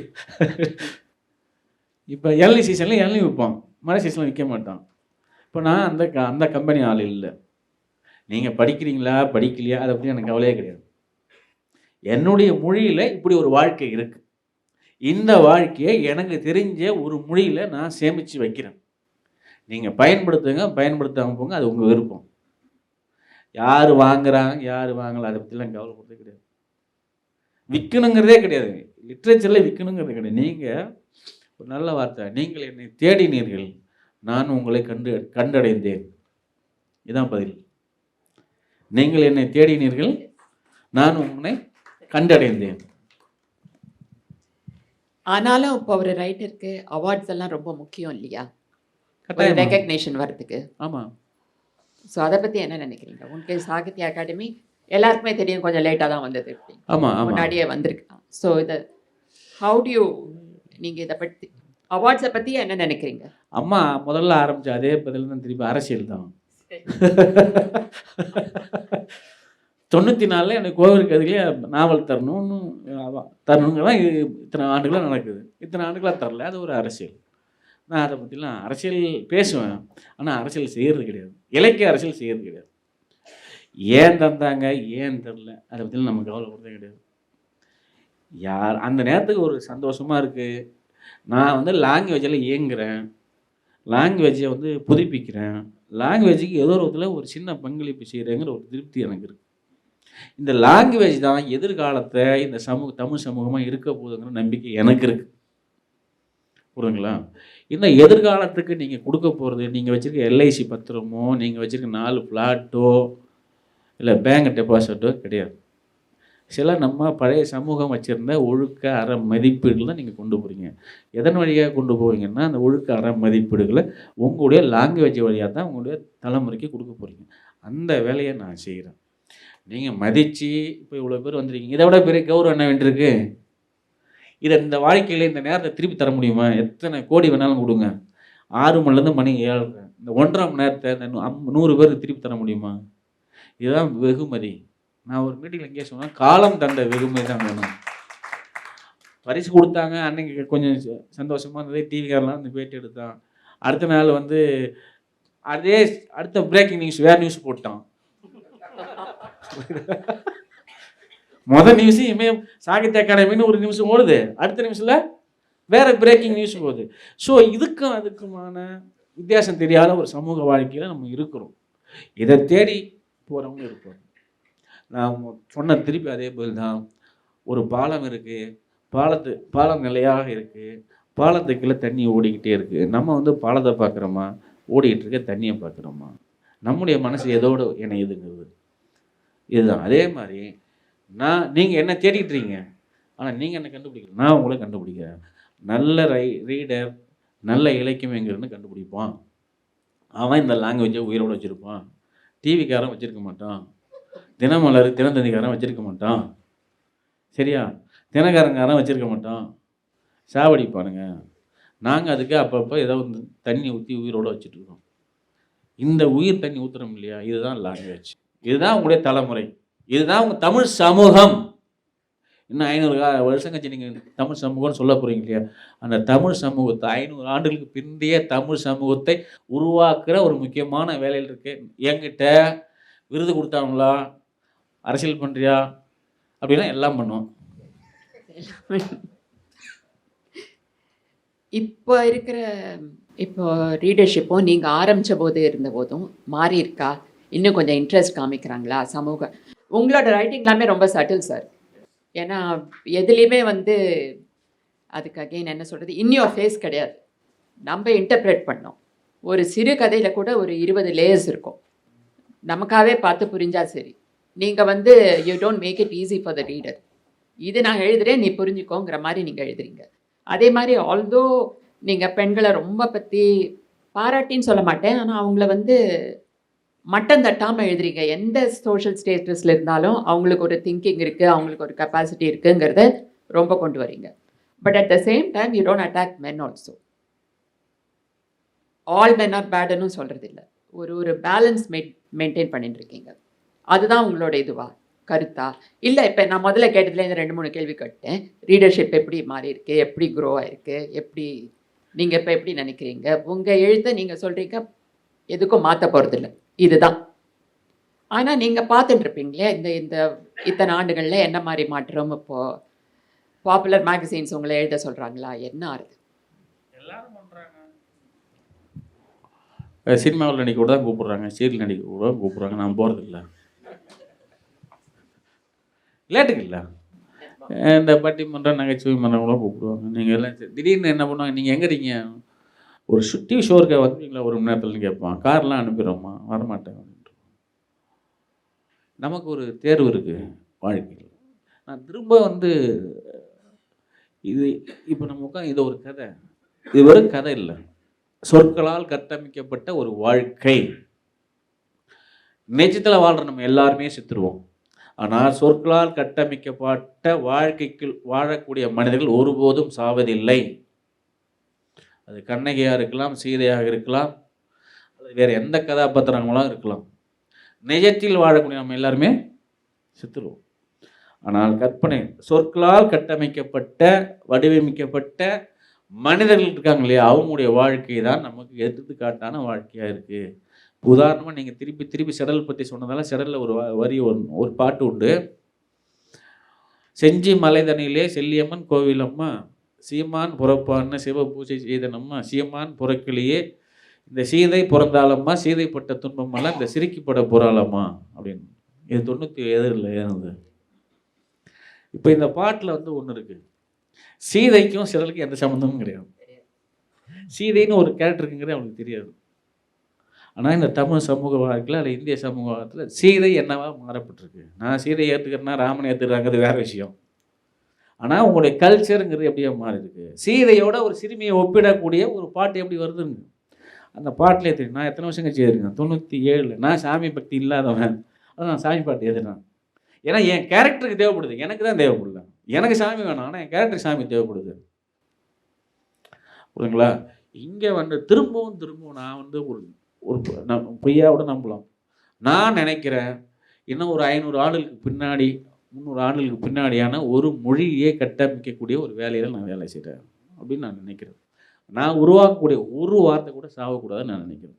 Speaker 8: இப்போ இளநீ சீசனில் இளநீ விற்பான், மழை சீசனில் விற்க மாட்டான். இப்போ நான் அந்த கம்பெனி ஆள் இல்லை. நீங்கள் படிக்கிறீங்களா படிக்கலையா அதை பற்றி எனக்கு கவலையே கிடையாது. என்னுடைய மொழியில் இப்படி ஒரு வாழ்க்கை இருக்குது. இந்த வாழ்க்கையை எனக்கு தெரிஞ்ச ஒரு மொழியில் நான் சேமித்து வைக்கிறேன். நீங்கள் பயன்படுத்துங்க, பயன்படுத்தாமல் போங்க, அது உங்கள் விருப்பம். யார் வாங்குறாங்க யார் வாங்கலாம் அதை பற்றிலாம் கவலைப்படுறதே கிடையாது. விற்கணுங்கிறதே கிடையாது. லிட்ரேச்சரில் விற்கணுங்கிறது கிடையாது. நீங்கள் ஒரு நல்ல வார்த்தை, நீங்கள் என்னை தேடினீர்கள், நான் உங்களை கண்டடைந்தேன். இதுதான் பதில். நீங்கள் என்னை தேடினீர்கள், நான் உன்னை கண்டடைந்தேன்.
Speaker 7: ஆனாலும் இப்போ ஒரு ரைட்டருக்கு அவார்ட்ஸ் எல்லாம் ரொம்ப முக்கியம் இல்லையா? ஒரு
Speaker 8: கட்டாயமா.
Speaker 7: ரெகக்னேஷன் வரதுக்கு.
Speaker 8: ஆமாம்.
Speaker 7: ஸோ அதை பற்றி என்ன நினைக்கிறீங்க? உங்களுக்கு சாகித்ய அகாடமி எல்லாருக்குமே தெரியும், கொஞ்சம் லேட்டாக தான் வந்தது.
Speaker 8: ஆமாம் ஆமாம்.
Speaker 7: முன்னாடியே வந்திருக்கலாம். ஸோ இதை ஹவு டு யூ, நீங்கள் இதை பற்றி அவார்ட்ஸை பற்றி என்ன நினைக்கிறீங்க?
Speaker 8: அம்மா முதல்ல ஆரம்பிச்ச அதே பதில் தான் திருப்பி அரசியல் தான். 94 எனக்கு கோவிலுக்கு அதுலேயே நாவல் தரணுங்கிறதான் இத்தனை ஆண்டுகளாக நடக்குது. இத்தனை ஆண்டுகளாக தரல, அது ஒரு அரசியல். நான் அதை பற்றிலாம் அரசியல் பேசுவேன், ஆனால் அரசியல் செய்கிறது கிடையாது. இலக்கிய அரசியல் செய்கிறது கிடையாது. ஏன் தந்தாங்க, ஏன் தரல, அதை பற்றிலாம் நம்ம கவலைப்படுறதே கிடையாது. யார் அந்த நேரத்துக்கு ஒரு சந்தோஷமாக இருக்குது, நான் வந்து லாங்குவேஜில் இயங்குகிறேன், லாங்குவேஜை வந்து புதுப்பிக்கிறேன், லாங்குவேஜுக்கு ஏதோ ஒரு விதத்தில் ஒரு சின்ன பங்களிப்பு செய்கிறேங்கிற ஒரு திருப்தி எனக்கு இருக்குது. இந்த லாங்குவேஜ் தான் எதிர்காலத்தை இந்த தமிழ் சமூகமாக இருக்க போகுதுங்கிற நம்பிக்கை எனக்கு இருக்குது. புரியுதுங்களா? இந்த எதிர்காலத்துக்கு நீங்கள் கொடுக்க போகிறது, நீங்கள் வச்சுருக்க எல்ஐசி பத்திரமோ, நீங்கள் வச்சுருக்க 4 ஃப்ளாட்டோ, இல்லை பேங்க் டெபாசிட்டோ கிடையாது. சில நம்ம பழைய சமூகம் வச்சுருந்த ஒழுக்க அற மதிப்பீடுகள் தான் நீங்கள் கொண்டு போகிறீங்க. எதன் வழியாக கொண்டு போவீங்கன்னா, அந்த ஒழுக்க அற மதிப்பீடுகளை உங்களுடைய லாங்குவேஜ் வழியாக தான் உங்களுடைய தலைமுறைக்கு கொடுக்க போகிறீங்க. அந்த வேலையை நான் செய்கிறேன். நீங்கள் மதித்து இப்போ இவ்வளோ பேர் வந்துருக்கீங்க, இதை விட பெரிய கௌரவம் என்ன வேண்டியிருக்கு? இதை இந்த வாழ்க்கையில் இந்த நேரத்தை திருப்பி தர முடியுமா? எத்தனை கோடி வேணாலும் கொடுங்க, 6 மணிலேருந்து மணி 7, இந்த 1.5 மணி நேரத்தை இந்த 100 பேருக்கு திருப்பி தர முடியுமா? இதுதான் வெகுமதி. நான் ஒரு மீட்டிங்கில் எங்கேயே சொன்னேன், காலம் தந்த வெகுமதி தான் வேணும். பரிசு கொடுத்தாங்க, அன்னைக்கு கொஞ்சம் சந்தோஷமாக இருந்தது, டிவிக்காரெலாம் வந்து பேட்டி எடுத்தான். அடுத்த நாள் வந்து அதே அடுத்த பிரேக்கிங் நியூஸ் வேறு நியூஸ் போட்டான். மொதல் நியூஸு இமயம் சாகித்ய அகாடமின்னு ஒரு நியூஸ் ஓடுது, அடுத்த நியூஸில் வேறு பிரேக்கிங் நியூஸ் போகுது. ஸோ இதுக்கும் அதுக்குமான வித்தியாசம் தெரியாத ஒரு சமூக வாழ்க்கையில் நம்ம இருக்கிறோம். இதை தேடி போகிறவங்க இருப்போம். நான் சொன்ன திருப்பி அதே போல் தான். ஒரு பாலம் இருக்குது, பாலம் நிலையாக இருக்குது, பாலத்துக்குள்ளே தண்ணி ஓடிக்கிட்டே இருக்குது. நம்ம வந்து பாலத்தை பார்க்குறோமா, ஓடிக்கிட்டு இருக்க தண்ணியை பார்க்குறோமா? நம்முடைய மனசு எதோடு இணையுதுங்கிறது இதுதான். அதே மாதிரி நீங்கள் என்ன தேடிக்கிட்டு இருக்கீங்க, ஆனால் நீங்கள் என்ன கண்டுபிடிக்கல, நான் உங்களை கண்டுபிடிக்கிறேன். நல்ல ரீடர், நல்ல இலக்கியங்கிறன்னு கண்டுபிடிப்பான். அவன் இந்த லாங்குவேஜை உயிரோடு வச்சுருப்பான். டிவிக்காரன் வச்சுருக்க மாட்டான், தினமலர் தினத்தந்திக்காரன் வச்சுருக்க மாட்டான், சரியா? தினக்காரங்காரன் வச்சுருக்க மாட்டான், சாவடிப்பானுங்க. நாங்கள் அதுக்கு அப்பப்போ ஏதோ வந்து தண்ணி ஊற்றி உயிரோடு வச்சுட்ருக்கோம். இந்த உயிர் தண்ணி ஊற்றுறோம் இல்லையா, இதுதான் லாங்குவேஜ். இதுதான் உங்களுடைய தலைமுறை, இதுதான் உங்கள் தமிழ் சமூகம். இன்னும் 500 வருஷம் கழிச்சு நீங்கள் தமிழ் சமூகம்னு சொல்ல போகிறீங்க இல்லையா, அந்த தமிழ் சமூகத்தை 500 ஆண்டுகளுக்கு பிந்தைய தமிழ் சமூகத்தை உருவாக்குற ஒரு முக்கியமான வேலையில் இருக்கு. என்கிட்ட விருது கொடுத்தாங்களா, அரசியல் பண்ணுறியா அப்படின்னா எல்லாம் பண்ணுவோம்.
Speaker 7: இப்போ ரீடர்ஷிப்பும் நீங்கள் ஆரம்பித்த போது இருந்த போதும் மாறி இருக்கா? இன்னும் கொஞ்சம் இன்ட்ரெஸ்ட் காமிக்கிறாங்களா சமூகம்? உங்களோட ரைட்டிங் எல்லாமே ரொம்ப சட்டில் சார். ஏன்னா எதுலேயுமே வந்து அதுக்கு அகெயின் என்ன சொல்கிறது, இன்னும் ஃபேஸ் கிடையாது, நம்ம இன்டர்பிரேட் பண்ணோம். ஒரு சிறு கதையில் கூட ஒரு 20 லேயர்ஸ் இருக்கும், நமக்காகவே பார்த்து புரிஞ்சால் சரி. நீங்கள் வந்து you don't make it easy for the reader. இது நான் எழுதுகிறேன், நீ புரிஞ்சுக்கோங்கிற மாதிரி நீங்கள் எழுதுறீங்க. அதே மாதிரி ஆல்தோ நீங்கள் பெண்களை ரொம்ப பற்றி பாராட்டின்னு சொல்ல மாட்டேன், ஆனால் அவங்கள வந்து மட்டம் தட்டாமல் எழுதுறீங்க. எந்த சோஷியல் ஸ்டேட்டஸில் இருந்தாலும் அவங்களுக்கு ஒரு திங்கிங் இருக்குது, அவங்களுக்கு ஒரு கெப்பாசிட்டி இருக்குங்கிறத ரொம்ப கொண்டு வரீங்க. But at the same time you don't attack men also. All men are பேடுன்னு சொல்கிறது இல்லை, ஒரு பேலன்ஸ் மெயின்டைன் பண்ணிட்டு இருக்கீங்க. அதுதான் உங்களோட இதுவா கருத்தா? இல்லை இப்போ நான் முதல்ல கேட்டதுல இந்த 2-3 கேள்வி கேட்டேன். ரீடர்ஷிப் எப்படி மாறி இருக்கு, எப்படி க்ரோ ஆயிருக்கு, எப்படி நீங்கள் இப்போ எப்படி நினைக்கிறீங்க? உங்கள் எழுத்தை நீங்கள் சொல்கிறீங்க எதுக்கும் மாற்ற போகிறதில்ல, இதுதான். ஆனால் நீங்கள் பார்த்துட்டுருப்பீங்களே இந்த இத்தனை ஆண்டுகளில் என்ன மாதிரி மாற்றம்? இப்போது பாப்புலர் மேகசின்ஸ் உங்களை எழுத சொல்கிறாங்களா, என்ன ஆகுது?
Speaker 8: எல்லாரும் பண்ணுறாங்க. சினிமாவில் நடிக்க கூட தான் கூப்பிட்றாங்க, சீரியல் நடிக்க கூட கூப்பிட்றாங்க, நான் போகிறதில்ல. லேட்டுக்கு இல்லை, இந்த பட்டிமன்றம் நகைச்சுவை மன்றம் கூட கூப்பிடுவாங்க. நீங்கள் எல்லாம் திடீர்னு என்ன பண்ணுவாங்க, நீங்கள் எங்கே இருக்கீங்க, ஒரு டிவி ஷோருக்கு வந்துட்டீங்களா, 1 மணி நேரத்துலன்னு கேட்பான். கார்லாம் அனுப்பிடுவோம்மா, வரமாட்டேன் அப்படின்ட்டு. நமக்கு ஒரு தேர்வு இருக்குது வாழ்க்கையில். நான் திரும்ப வந்து இது இப்போ நம்ம உட்காந்து இது ஒரு கதை, இது வெறும் கதை இல்லை, சொற்களால் கட்டமைக்கப்பட்ட ஒரு வாழ்க்கை. நிஜத்தில் வாழ்கிற நம்ம எல்லாருமே செத்துருவோம். ஆனால் சொற்களால் கட்டமைக்கப்பட்ட வாழ்க்கைக்கு வாழக்கூடிய மனிதர்கள் ஒருபோதும் சாவதில்லை. அது கண்ணகியாக இருக்கலாம், சீதையாக இருக்கலாம், அது வேறு எந்த கதாபாத்திரங்களாக இருக்கலாம். நிஜத்தில் வாழக்கூடிய நம்ம எல்லாருமே செத்துருவோம். ஆனால் கற்பனை சொற்களால் கட்டமைக்கப்பட்ட வடிவமைக்கப்பட்ட மனிதர்கள் இருக்காங்க இல்லையா, அவங்களுடைய வாழ்க்கை தான் நமக்கு எடுத்துக்காட்டான வாழ்க்கையாக இருக்குது. உதாரணமாக நீங்கள் திருப்பி செடல் பற்றி சொன்னதால செடலில் ஒரு வரி ஒரு பாட்டு உண்டு. செஞ்சி மலைதனிலே செல்லியம்மன் கோவிலம்மா, சீமான் புறப்பான்னு சிவ பூஜை செய்தனம்மா, சீமான் புறக்கிளியே இந்த சீதை பிறந்தாலம்மா, சீதைப்பட்ட துன்பமெல்லாம் இந்த சிரிக்கப்பட போகிறாளம்மா அப்படின்னு. இது 97 ஏறுது. இப்போ இந்த பாட்டில் வந்து ஒன்று இருக்குது, சீதைக்கும் சிறலுக்கும் எந்த சம்மந்தமும் கிடையாது. சீதைன்னு ஒரு கேரக்டருக்குங்கிறது அவனுக்கு தெரியாது. ஆனால் இந்த தமிழ் சமூக வாழ்க்கையில் அல்ல இந்திய சமூக வாழ்க்கையில் சீதை என்னவா மாறப்பட்டிருக்கு. நான் சீதையை ஏற்றுக்கிறேன்னா ராமனை ஏற்றுக்கிறாங்கிறது வேறு விஷயம். ஆனால் உங்களுடைய கல்ச்சருங்கிறது எப்படியா மாறி இருக்கு. சீதையோட ஒரு சிறுமியை ஒப்பிடக்கூடிய ஒரு பாட்டு எப்படி வருதுங்க அந்த பாட்டிலே தெரியும். நான் எத்தனை வருஷம் கழிச்சு எழுதுறேன், 97. நான் சாமி பக்தி இல்லாதவன், அதான் நான் சாமி பாட்டு எழுதுறேன். ஏன்னா என் கேரக்டருக்கு தேவைப்படுது, எனக்கு தான் தேவைப்படல. எனக்கு சாமி வேணாம், ஆனால் என் கேரக்டருக்கு சாமி தேவைப்படுது. புரியுங்களா? இங்கே வந்து திரும்பவும் நான் வந்து ஒரு பொய்யாவோட நம்பலாம். நான் நினைக்கிறேன் இன்னும் ஒரு 500 ஆண்டுகளுக்கு பின்னாடி 300 ஆண்டுகளுக்கு பின்னாடியான ஒரு மொழியே கட்டமைக்கக்கூடிய ஒரு வேலையில் நான் வேலை செய்கிறேன் அப்படின்னு நான் நினைக்கிறேன். நான் உருவாக்கக்கூடிய ஒரு வார்த்தை கூட சாகக்கூடாதுன்னு நான் நினைக்கிறேன்.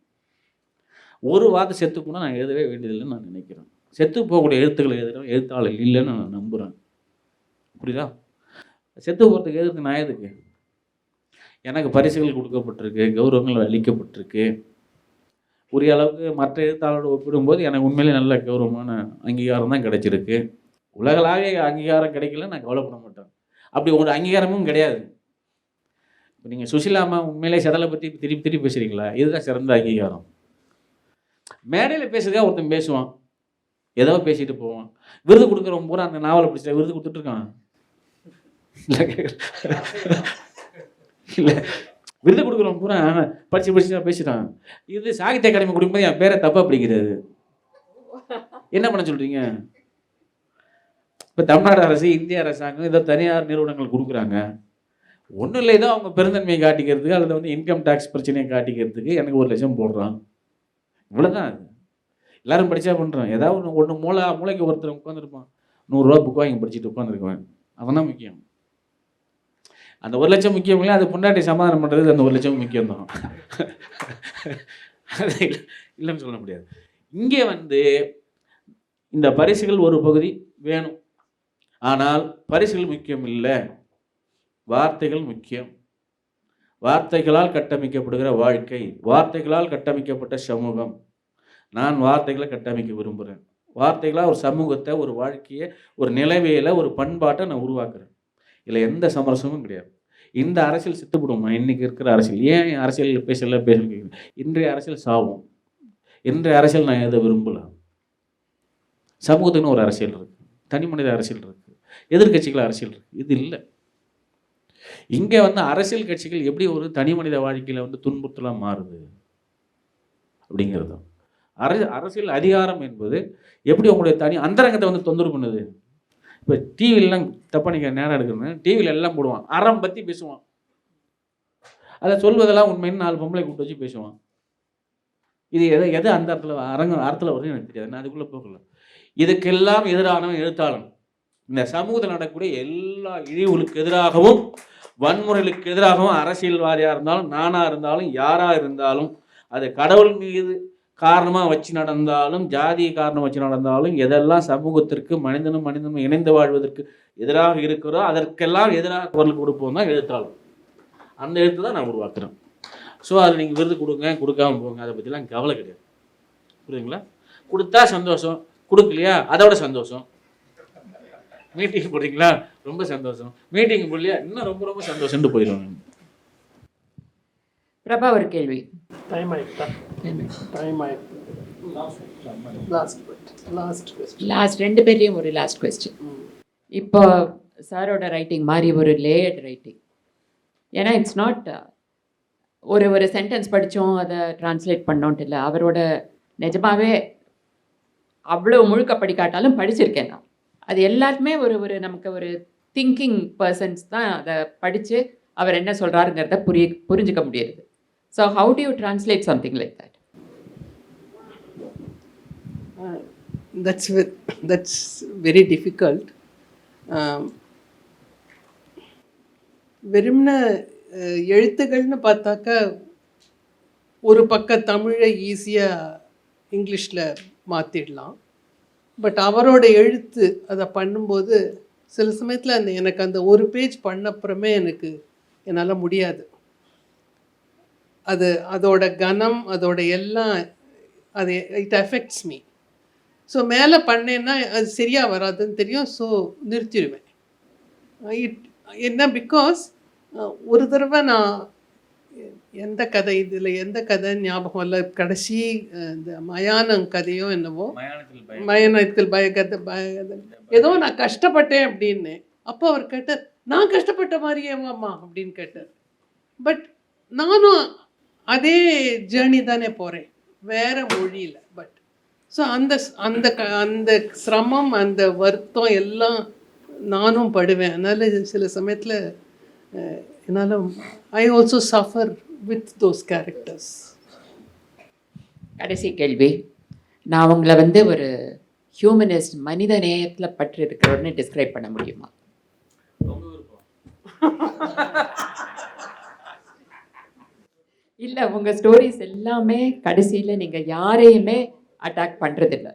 Speaker 8: ஒரு வார்த்தை செத்து போனால் நான் எழுதவே வேண்டியதில்லைன்னு நான் நினைக்கிறேன். செத்து போகக்கூடிய எழுத்துக்களை எழுதுகிறேன், எழுத்தாளர் இல்லைன்னு நான் நம்புகிறேன். புரியுதா? செத்து போகிறதுக்கு எதுக்கு நான் எதுக்கு? எனக்கு பரிசுகள் கொடுக்கப்பட்டிருக்கு, கௌரவங்கள் அளிக்கப்பட்டிருக்கு. உரிய அளவுக்கு மற்ற எழுத்தாளரோடு ஒப்பிடும்போது எனக்கு உண்மையிலே நல்ல கௌரவமான அங்கீகாரம் தான் கிடைச்சிருக்கு. உலகளாவே அங்கீகாரம் கிடைக்கல நான் கவலைப்பட மாட்டேன். அப்படி ஒரு அங்கீகாரமும் கிடையாது. இப்போ நீங்கள் சுஷீலா அம்மா உண்மையிலே செடலை பற்றி திருப்பி பேசுகிறீங்களா? இதுதான் சிறந்த அங்கீகாரம். மேடையில் பேசுறதா ஒருத்தன் பேசுவான், ஏதோ பேசிட்டு போவான். விருது கொடுக்குறவன் பூரா அந்த நாவலை பிடிச்ச விருது கொடுத்துட்ருக்கான். இல்லை விருது கொடுக்குறவன் பூரா படித்து தான் பேசுகிறான். இது சாகித்ய அகாடமி கொடுக்கும்போது என் பேரை தப்பாக பிடிக்கிறது. என்ன பண்ண சொல்கிறீங்க? இப்போ தமிழ்நாடு அரசு, இந்திய அரசாங்கம் இதை தனியார் நிறுவனங்கள் கொடுக்குறாங்க. ஒன்றும் இல்லை, ஏதோ அவங்க பெருந்தன்மையை காட்டிக்கிறதுக்கு அல்லது வந்து இன்கம் டேக்ஸ் பிரச்சனையை காட்டிக்கிறதுக்கு எனக்கு 1 லட்சம் போடுறான். இவ்வளோதான். அது எல்லோரும் படித்தா பண்ணுறான். ஏதாவது ஒன்று மூளைக்கு ஒருத்தர் உட்காந்துருப்பான், 100 ரூபா புக் வாங்கி படிச்சுட்டு உட்காந்துருக்குவேன். அவன் தான் முக்கியம். அந்த 1 லட்சம் முக்கியம் இல்லை, அது பொண்டாட்டி சமாதானம் பண்ணுறது அந்த 1 லட்சம் முக்கியம்தான். அது இல்லைன்னு சொல்ல முடியாது. இங்கே வந்து இந்த பரிசுகள் ஒரு பகுதி வேணும், ஆனால் பரிசுகள் முக்கியம் இல்லை, வார்த்தைகள் முக்கியம். வார்த்தைகளால் கட்டமைக்கப்படுகிற வாழ்க்கை, வார்த்தைகளால் கட்டமைக்கப்பட்ட சமூகம். நான் வார்த்தைகளை கட்டமைக்க விரும்புகிறேன். வார்த்தைகளாக ஒரு சமூகத்தை, ஒரு வாழ்க்கையை, ஒரு நிலவியலை, ஒரு பண்பாட்டை நான் உருவாக்குறேன். இல்லை எந்த சமரசமும் கிடையாது. இந்த அரசியல் செத்துப்படுமா? இன்றைக்கி இருக்கிற அரசியல் ஏன் அரசியல் பேசல? இன்றைய அரசியல் சாவும். இன்றைய அரசியல் நான் எதை விரும்பல. சமூகத்துக்குன்னு ஒரு அரசியல் இருக்குது, தனி மனித அரசியல் இருக்குது, எதிர்கட்சிகள் அரசியல் இருக்குது. இது இல்லை. இங்கே வந்து அரசியல் கட்சிகள் எப்படி ஒரு தனி மனித வாழ்க்கையில் வந்து துன்புறுத்தலாம் மாறுது அப்படிங்கிறது தான். அரசியல் அதிகாரம் என்பது எப்படி உங்களுடைய தனி அந்தரங்கத்தை வந்து தொந்தரவு பண்ணுது. இப்போ டிவிலெலாம் தப்பாக நீங்கள் நேரம் எடுக்கணும்னா டிவியில் எல்லாம் போடுவான், அறம் பற்றி பேசுவான். அதை சொல்வதெல்லாம் உண்மைன்னு 4 பொம்பளை கூப்பிட்டு வச்சு பேசுவான். இது எது அந்த அறத்தில் வருது எனக்கு தெரியாது, நான் அதுக்குள்ளே போகல. இதுக்கெல்லாம் எதிரானவன் எழுத்தாளன். இந்த சமூகத்தில் நடக்கக்கூடிய எல்லா இழிவுகளுக்கு எதிராகவும், வன்முறைகளுக்கு எதிராகவும், அரசியல்வாதியாக இருந்தாலும், நானாக இருந்தாலும், யாராக இருந்தாலும், அது கடவுள் மீது காரணமாக வச்சு நடந்தாலும், ஜாதியை காரணம் வச்சு நடந்தாலும், எதெல்லாம் சமூகத்திற்கு மனிதனும் இணைந்து வாழ்வதற்கு எதிராக இருக்கிறோ அதற்கெல்லாம் எதிராக குரல் கொடுப்போம் தான் எழுத்தாளர். அந்த எழுத்து தான் நான் உருவாக்குறேன். ஸோ அது நீங்கள் விருது கொடுங்க, கொடுக்காம போங்க, அதை பற்றிலாம் கவலை கிடையாது. புரியுதுங்களா? கொடுத்தா சந்தோஷம், கொடுக்கலையா அதோட சந்தோஷம். மீட்டிங் போடுறீங்களா, ரொம்ப சந்தோஷம். மீட்டிங் போடலையா இன்னும் ரொம்ப ரொம்ப சந்தோஷம்னு போயிடுவாங்க.
Speaker 7: பிரபா ஒரு கேள்வி.
Speaker 9: டைம் ஆயிட்டா? டைம் ஆயிட்டு. லாஸ்ட் 2 பேரையும் ஒரு லாஸ்ட் கொஸ்டின். இப்போ
Speaker 7: சாரோட ரைட்டிங் மாதிரி ஒரு லேயர்ட் ரைட்டிங். ஏன்னா இட்ஸ் நாட் ஒரு சென்டென்ஸ் படித்தோம் அதை ட்ரான்ஸ்லேட் பண்ணோன்ட்டு இல்லை. அவரோட நிஜமாகவே அவ்வளோ முழுக்க படிக்காட்டாலும் படிச்சிருக்கேன் நான். அது எல்லாருமே நமக்கு ஒரு திங்கிங் பர்சன்ஸ் தான் அதை படித்து அவர் என்ன சொல்கிறாருங்கிறத புரிஞ்சுக்க முடியுது. So how to you translate something like that?
Speaker 9: That's very difficult. வெறும்ன எழுத்துக்கள்னு பார்த்தாக்கா ஒரு பக்கம் தமிழை ஈஸியாக இங்கிலீஷில் மாற்றிடலாம். பட் அவரோட எழுத்து அதை பண்ணும்போது சில சமயத்தில் எனக்கு அந்த ஒரு பேஜ் பண்ணப்புறமே என்னால் முடியாது. அதோட கனம் அதோட எல்லாம் அது இட் அஃபெக்ட்ஸ் மீ. ஸோ மேலே பண்ணேன்னா அது சரியாக வராதுன்னு தெரியும். ஸோ நிறுத்திடுவேன். என்ன பிகாஸ் ஒரு தடவை நான் எந்த கதை ஞாபகம் இல்லை, கடைசி இந்த மயானம் கதையோ என்னவோ, மயானத்தில் பயகதை ஏதோ நான் கஷ்டப்பட்டேன் அப்படின்னு. அப்போ அவர் கேட்டார், நான் கஷ்டப்பட்ட மாதிரியே அம்மா அப்படின்னு கேட்டார். பட் நானும் அதே ஜேர்னி தானே போகிறேன், வேற மொழியில். பட் ஸோ அந்த சிரமம் அந்த வருத்தம் எல்லாம் நானும் படுவேன். அதனால் சில சமயத்தில் என்னால் I also suffer with those characters.
Speaker 7: கடைசி கேள்வி, நான் உங்களை ஒரு ஹியூமனிஸ்ட், மனித நேயத்தில் பற்று இருக்கிறவர்னு டிஸ்கிரைப் பண்ண முடியுமா? இல்லை, உங்கள் ஸ்டோரிஸ் எல்லாமே கடைசியில் நீங்கள் யாரையுமே அட்டாக் பண்ணுறதில்ல.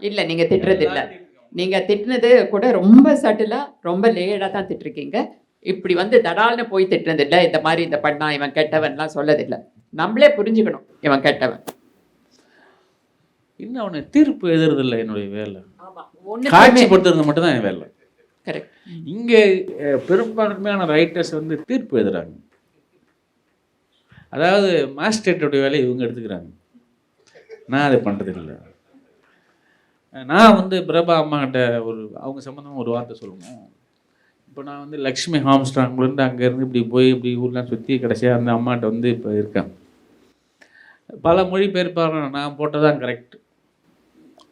Speaker 7: இல்லை, நீங்கள் திட்டுறதில்லை. நீங்கள் திட்டினது கூட ரொம்ப சட்டிலாக ரொம்ப லேடாக தான் திட்டிருக்கீங்க. இப்படி தடால்னு போய் திட்டினதில்லை. இந்த மாதிரி இந்த பண்ணா இவன் கெட்டவன்லாம் சொல்லதில்லை. நம்மளே புரிஞ்சுக்கணும் இவன் கெட்டவன்.
Speaker 8: இன்னும் அவனை தீர்ப்பு எழுதுறதில்லை என்னுடைய வேலை. காட்சிப்படுத்துறது மட்டும்தான் என் வேலை.
Speaker 7: கரெக்ட்.
Speaker 8: இங்கே பெரும்பான்மையான ரைட்டர்ஸ் தீர்ப்பு எழுதுறாங்க. அதாவது மாஸ்டரேட்டோடைய வேலையை இவங்க எடுத்துக்கிறாங்க. நான் அதை பண்ணுறதில்லை. நான் பிரபா அம்மாக்கிட்ட அவங்க சம்மந்தமாக ஒரு வார்த்தை சொல்லணும். இப்போ நான் லக்ஷ்மி ஹாம்ஸ்ட்ராங்லேருந்து அங்கேருந்து இப்படி ஊர்லாம் சுற்றி கடைசியாக அந்த அம்மாட்ட இப்போ இருக்கேன். பல மொழிபெயர்ப்பாளர் நான் போட்டதான் கரெக்ட்,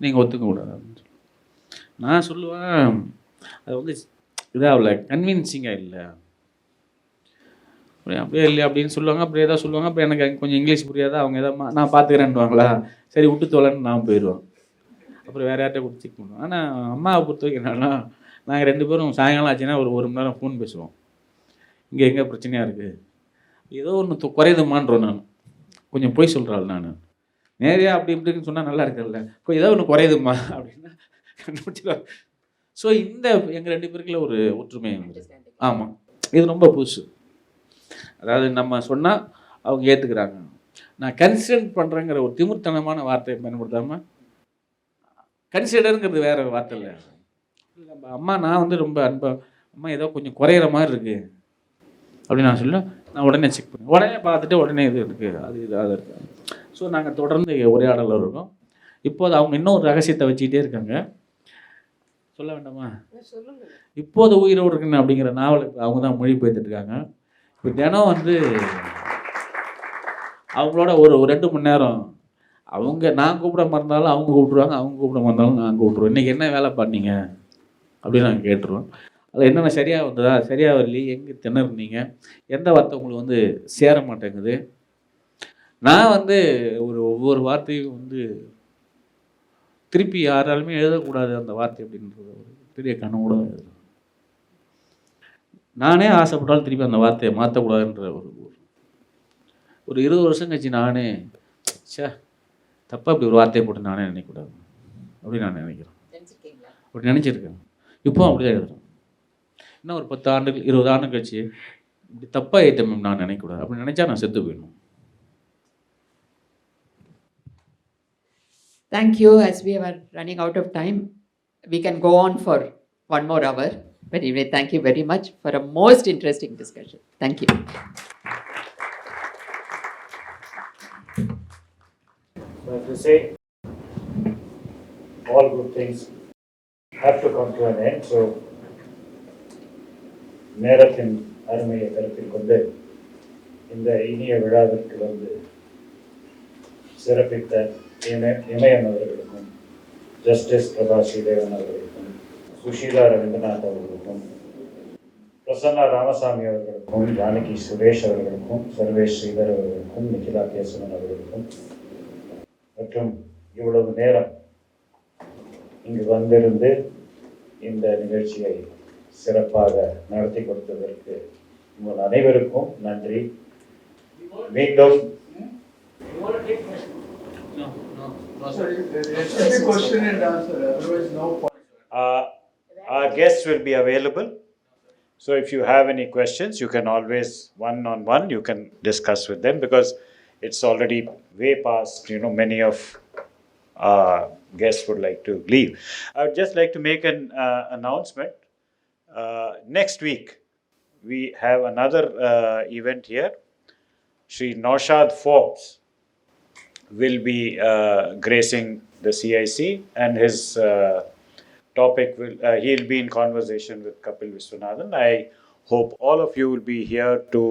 Speaker 8: நீங்கள் ஒத்துக்க கூடாது அப்படின்னு சொல்லி நான் சொல்லுவேன். அது இதாகல, கன்வின்சிங்காக இல்லை, அப்படியே இல்லை அப்படின்னு சொல்லுவாங்க. அப்படியே ஏதாவது சொல்லுவாங்க. அப்போ எனக்கு கொஞ்சம் இங்கிலீஷ் புரியாதா, அவங்க எதாவது நான் பார்த்துக்கிறேன்னுவாங்களா, சரி விட்டு தோலன்னு நான் போயிடுவேன். அப்புறம் வேறு யார்கிட்ட கொடுத்து செக் பண்ணுவோம். ஆனால் அம்மாவை பொறுத்த வரைக்கும் என்னன்னா, நாங்கள் 2 பேரும் சாயங்காலம் ஆச்சுன்னா ஒரு மணி நேரம் ஃபோன் பேசுவோம். இங்கே எங்கே பிரச்சனையாக இருக்குது, ஏதோ ஒன்று குறையுதுமான்றோம். நான் கொஞ்சம் போய் சொல்கிறாள், நான் நேரையாக அப்படி இப்படின்னு சொன்னால் நல்லா இருக்குல்ல, இப்போ ஏதோ ஒன்று குறையுதுமா அப்படின்னா கண்டுபிடிச்சிடுவாங்க. ஸோ எங்கள் 2 பேருக்குள்ள ஒரு ஒற்றுமை. ஆமாம், இது ரொம்ப புதுசு. அதாவது நம்ம சொன்னால் அவங்க ஏற்றுக்கிறாங்க. நான் கன்சிடர் பண்ணுறேங்கிற ஒரு திமிர்த்தனமான வார்த்தையை பயன்படுத்தாமல், கன்சிடருங்கிறது வேறு வார்த்தை இல்லை. அம்மா நான் ரொம்ப அன்பாக, அம்மா ஏதோ கொஞ்சம் குறையிற மாதிரி இருக்குது அப்படின்னு நான் சொல்லுவேன். நான் உடனே செக் பண்ணுவேன், உடனே பார்த்துட்டு உடனே இது இருக்குது, அது இருக்குது. ஸோ நாங்கள் தொடர்ந்து உரையாடலில் இருக்கோம். இப்போது அவங்க இன்னும் ரகசியத்தை வச்சுக்கிட்டே இருக்காங்க. சொல்ல வேண்டாமா? இப்போது உயிரோடு இருக்குன்னு அப்படிங்கிற நாவலுக்கு அவங்க தான் மொழிபெயர்த்துட்ருக்காங்க. இப்போ தினம் அவங்களோட ஒரு 2 மணி நேரம் நான் கூப்பிட மறந்தாலும் அவங்க கூப்பிட்ருவாங்க, அவங்க கூப்பிட மறந்தாலும் நான் கூப்பிட்ருவேன். இன்றைக்கி என்ன வேலை பண்ணீங்க அப்படின்னு நாங்கள் கேட்டுருவோம். அதில் என்னென்ன சரியாக வந்ததா, சரியாக வரலையே, எங்கே திணறுனீங்க, எந்த வார்த்தை உங்களுக்கு சேர மாட்டேங்குது. நான் ஒவ்வொரு வார்த்தையும் திருப்பி யாராலுமே எழுதக்கூடாது அந்த வார்த்தை அப்படின்றது ஒரு பெரிய கனவோட எழுதுறேன். நானே ஆசைப்பட்டாலும் திருப்பி அந்த வார்த்தையை மாற்றக்கூடாதுன்ற ஒரு 20 வருஷம் கழிச்சு நானே தப்பாக இப்படி ஒரு வார்த்தையை போட்டு நானே நினைக்கக்கூடாது அப்படின்னு நான் நினைக்கிறேன். அப்படி நினச்சிருக்கேன். இப்போ அப்படிதான் எழுதுறேன். இன்னும் ஒரு 10 ஆண்டுகள் 20 ஆண்டு கழிச்சு இப்படி தப்பாக ஏற்ற நான் நினைக்கக்கூடாது. அப்படி நினச்சா நான் செத்து போயிடணும்.
Speaker 7: Thank you. As we are running out of time, we can go on for 1 more hour. But anyway, thank you very much for a most interesting discussion. Thank you.
Speaker 1: So I have to say, all good things have to come to an end. So, நேரத்தின் அருமையை கருத்தில் கொண்டு இந்த இனிய விழாவிற்கு வந்து சிறப்பித்த இமயம் அவர்களுக்கும், ஜஸ்டிஸ் பிரபா ஸ்ரீதேவன் அவர்களுக்கும், சுஷீலா ரவீந்திரநாத் அவர்களுக்கும், பிரசன்னா ராமசாமி அவர்களுக்கும், ஜானகி சுரேஷ் அவர்களுக்கும், சர்வேஷ் ஸ்ரீதர் அவர்களுக்கும், நிகிலா கேசவன் அவர்களுக்கும் மற்றும் இவ்வளவு நேரம் இங்கு வந்திருந்து இந்த நிகழ்ச்சியை சிறப்பாக நடத்தி கொடுத்ததற்கு உங்கள் அனைவருக்கும் நன்றி. மீண்டும் our guests will be available. So if you have any questions, you can always one-on-one, you can discuss with them, because it's already way past, many of guests would like to leave. I would just like to make an announcement. Next week, we have another event here. Shri Naushad Forbes will be gracing the CIC, and his topic he'll be in conversation with Kapil Viswanathan. I hope all of you will be here to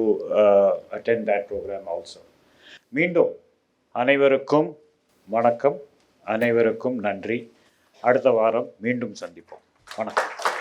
Speaker 1: attend that program also. மீண்டும் அனைவருக்கும் வணக்கம், அனைவருக்கும் நன்றி. அடுத்த வாரம் மீண்டும் சந்திப்போம். வணக்கம்.